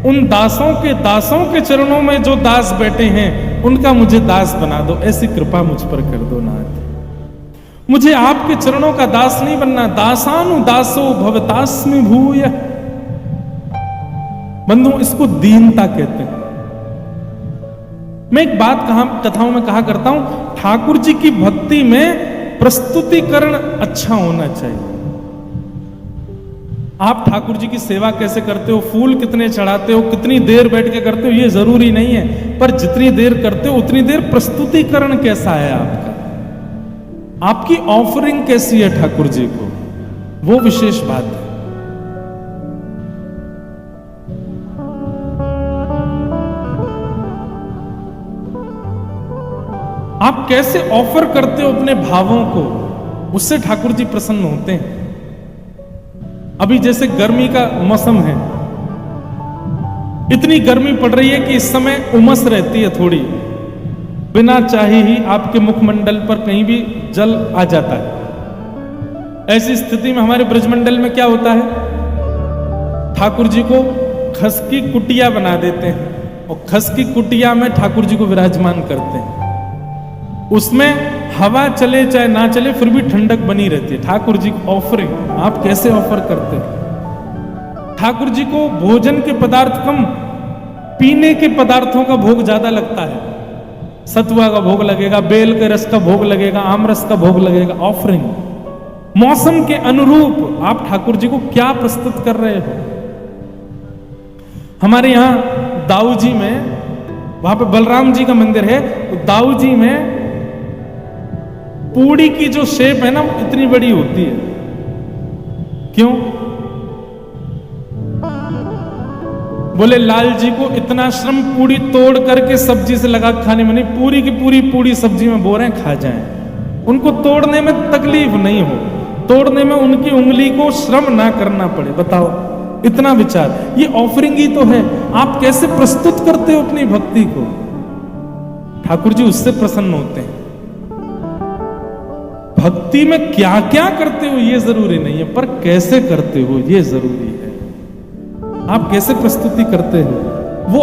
उन दासों के चरणों में जो दास बैठे हैं, उनका मुझे दास बना दो, ऐसी कृपा मुझ पर कर दो नाथ। मुझे आपके चरणों का दास नहीं बनना। दासानुदासो भवतास्मि भूय। बंधु, इसको दीनता कहते हैं। मैं एक बात कथाओं में कहा करता हूं, ठाकुर जी की भक्ति में प्रस्तुतिकरण अच्छा होना चाहिए। आप ठाकुर जी की सेवा कैसे करते हो, फूल कितने चढ़ाते हो, कितनी देर बैठ के करते हो, ये जरूरी नहीं है, पर जितनी देर करते हो उतनी देर प्रस्तुतिकरण कैसा है आपका, आपकी ऑफरिंग कैसी है ठाकुर जी को, वो विशेष बात है। आप कैसे ऑफर करते हो अपने भावों को, उससे ठाकुर जी प्रसन्न होते हैं। अभी जैसे गर्मी का मौसम है, इतनी गर्मी पड़ रही है कि इस समय उमस रहती है थोड़ी, बिना चाहे ही आपके मुखमंडल पर कहीं भी जल आ जाता है। ऐसी स्थिति में हमारे ब्रजमंडल में क्या होता है, ठाकुर जी को खस की कुटिया बना देते हैं और खस की कुटिया में ठाकुर जी को विराजमान करते हैं। उसमें हवा चले चाहे ना चले फिर भी ठंडक बनी रहती है। ठाकुर जी को ऑफरिंग आप कैसे ऑफर करते हैं? ठाकुर जी को भोजन के पदार्थ कम, पीने के पदार्थों का भोग ज्यादा लगता है। सतुआ का भोग लगेगा, बेल के रस का भोग लगेगा, आम रस का भोग लगेगा। ऑफरिंग मौसम के अनुरूप आप ठाकुर जी को क्या प्रस्तुत कर रहे हो। हमारे यहां दाऊ जी में, वहां पे बलराम जी का मंदिर है, तो दाऊ जी में पूड़ी की जो शेप है ना वो इतनी बड़ी होती है। क्यों? बोले लाल जी को इतना श्रम पूड़ी तोड़ करके सब्जी से लगा खाने में नहीं, पूरी की पूरी पूड़ी सब्जी में बो रहे हैं, खा जाएं। उनको तोड़ने में तकलीफ नहीं हो, तोड़ने में उनकी उंगली को श्रम ना करना पड़े। बताओ, इतना विचार, ये ऑफरिंग ही तो है। आप कैसे प्रस्तुत करते हो अपनी भक्ति को, ठाकुर जी उससे प्रसन्न होते हैं। भक्ति में क्या क्या करते हो ये जरूरी नहीं है, पर कैसे करते हो ये जरूरी है। आप कैसे प्रस्तुति करते हो वो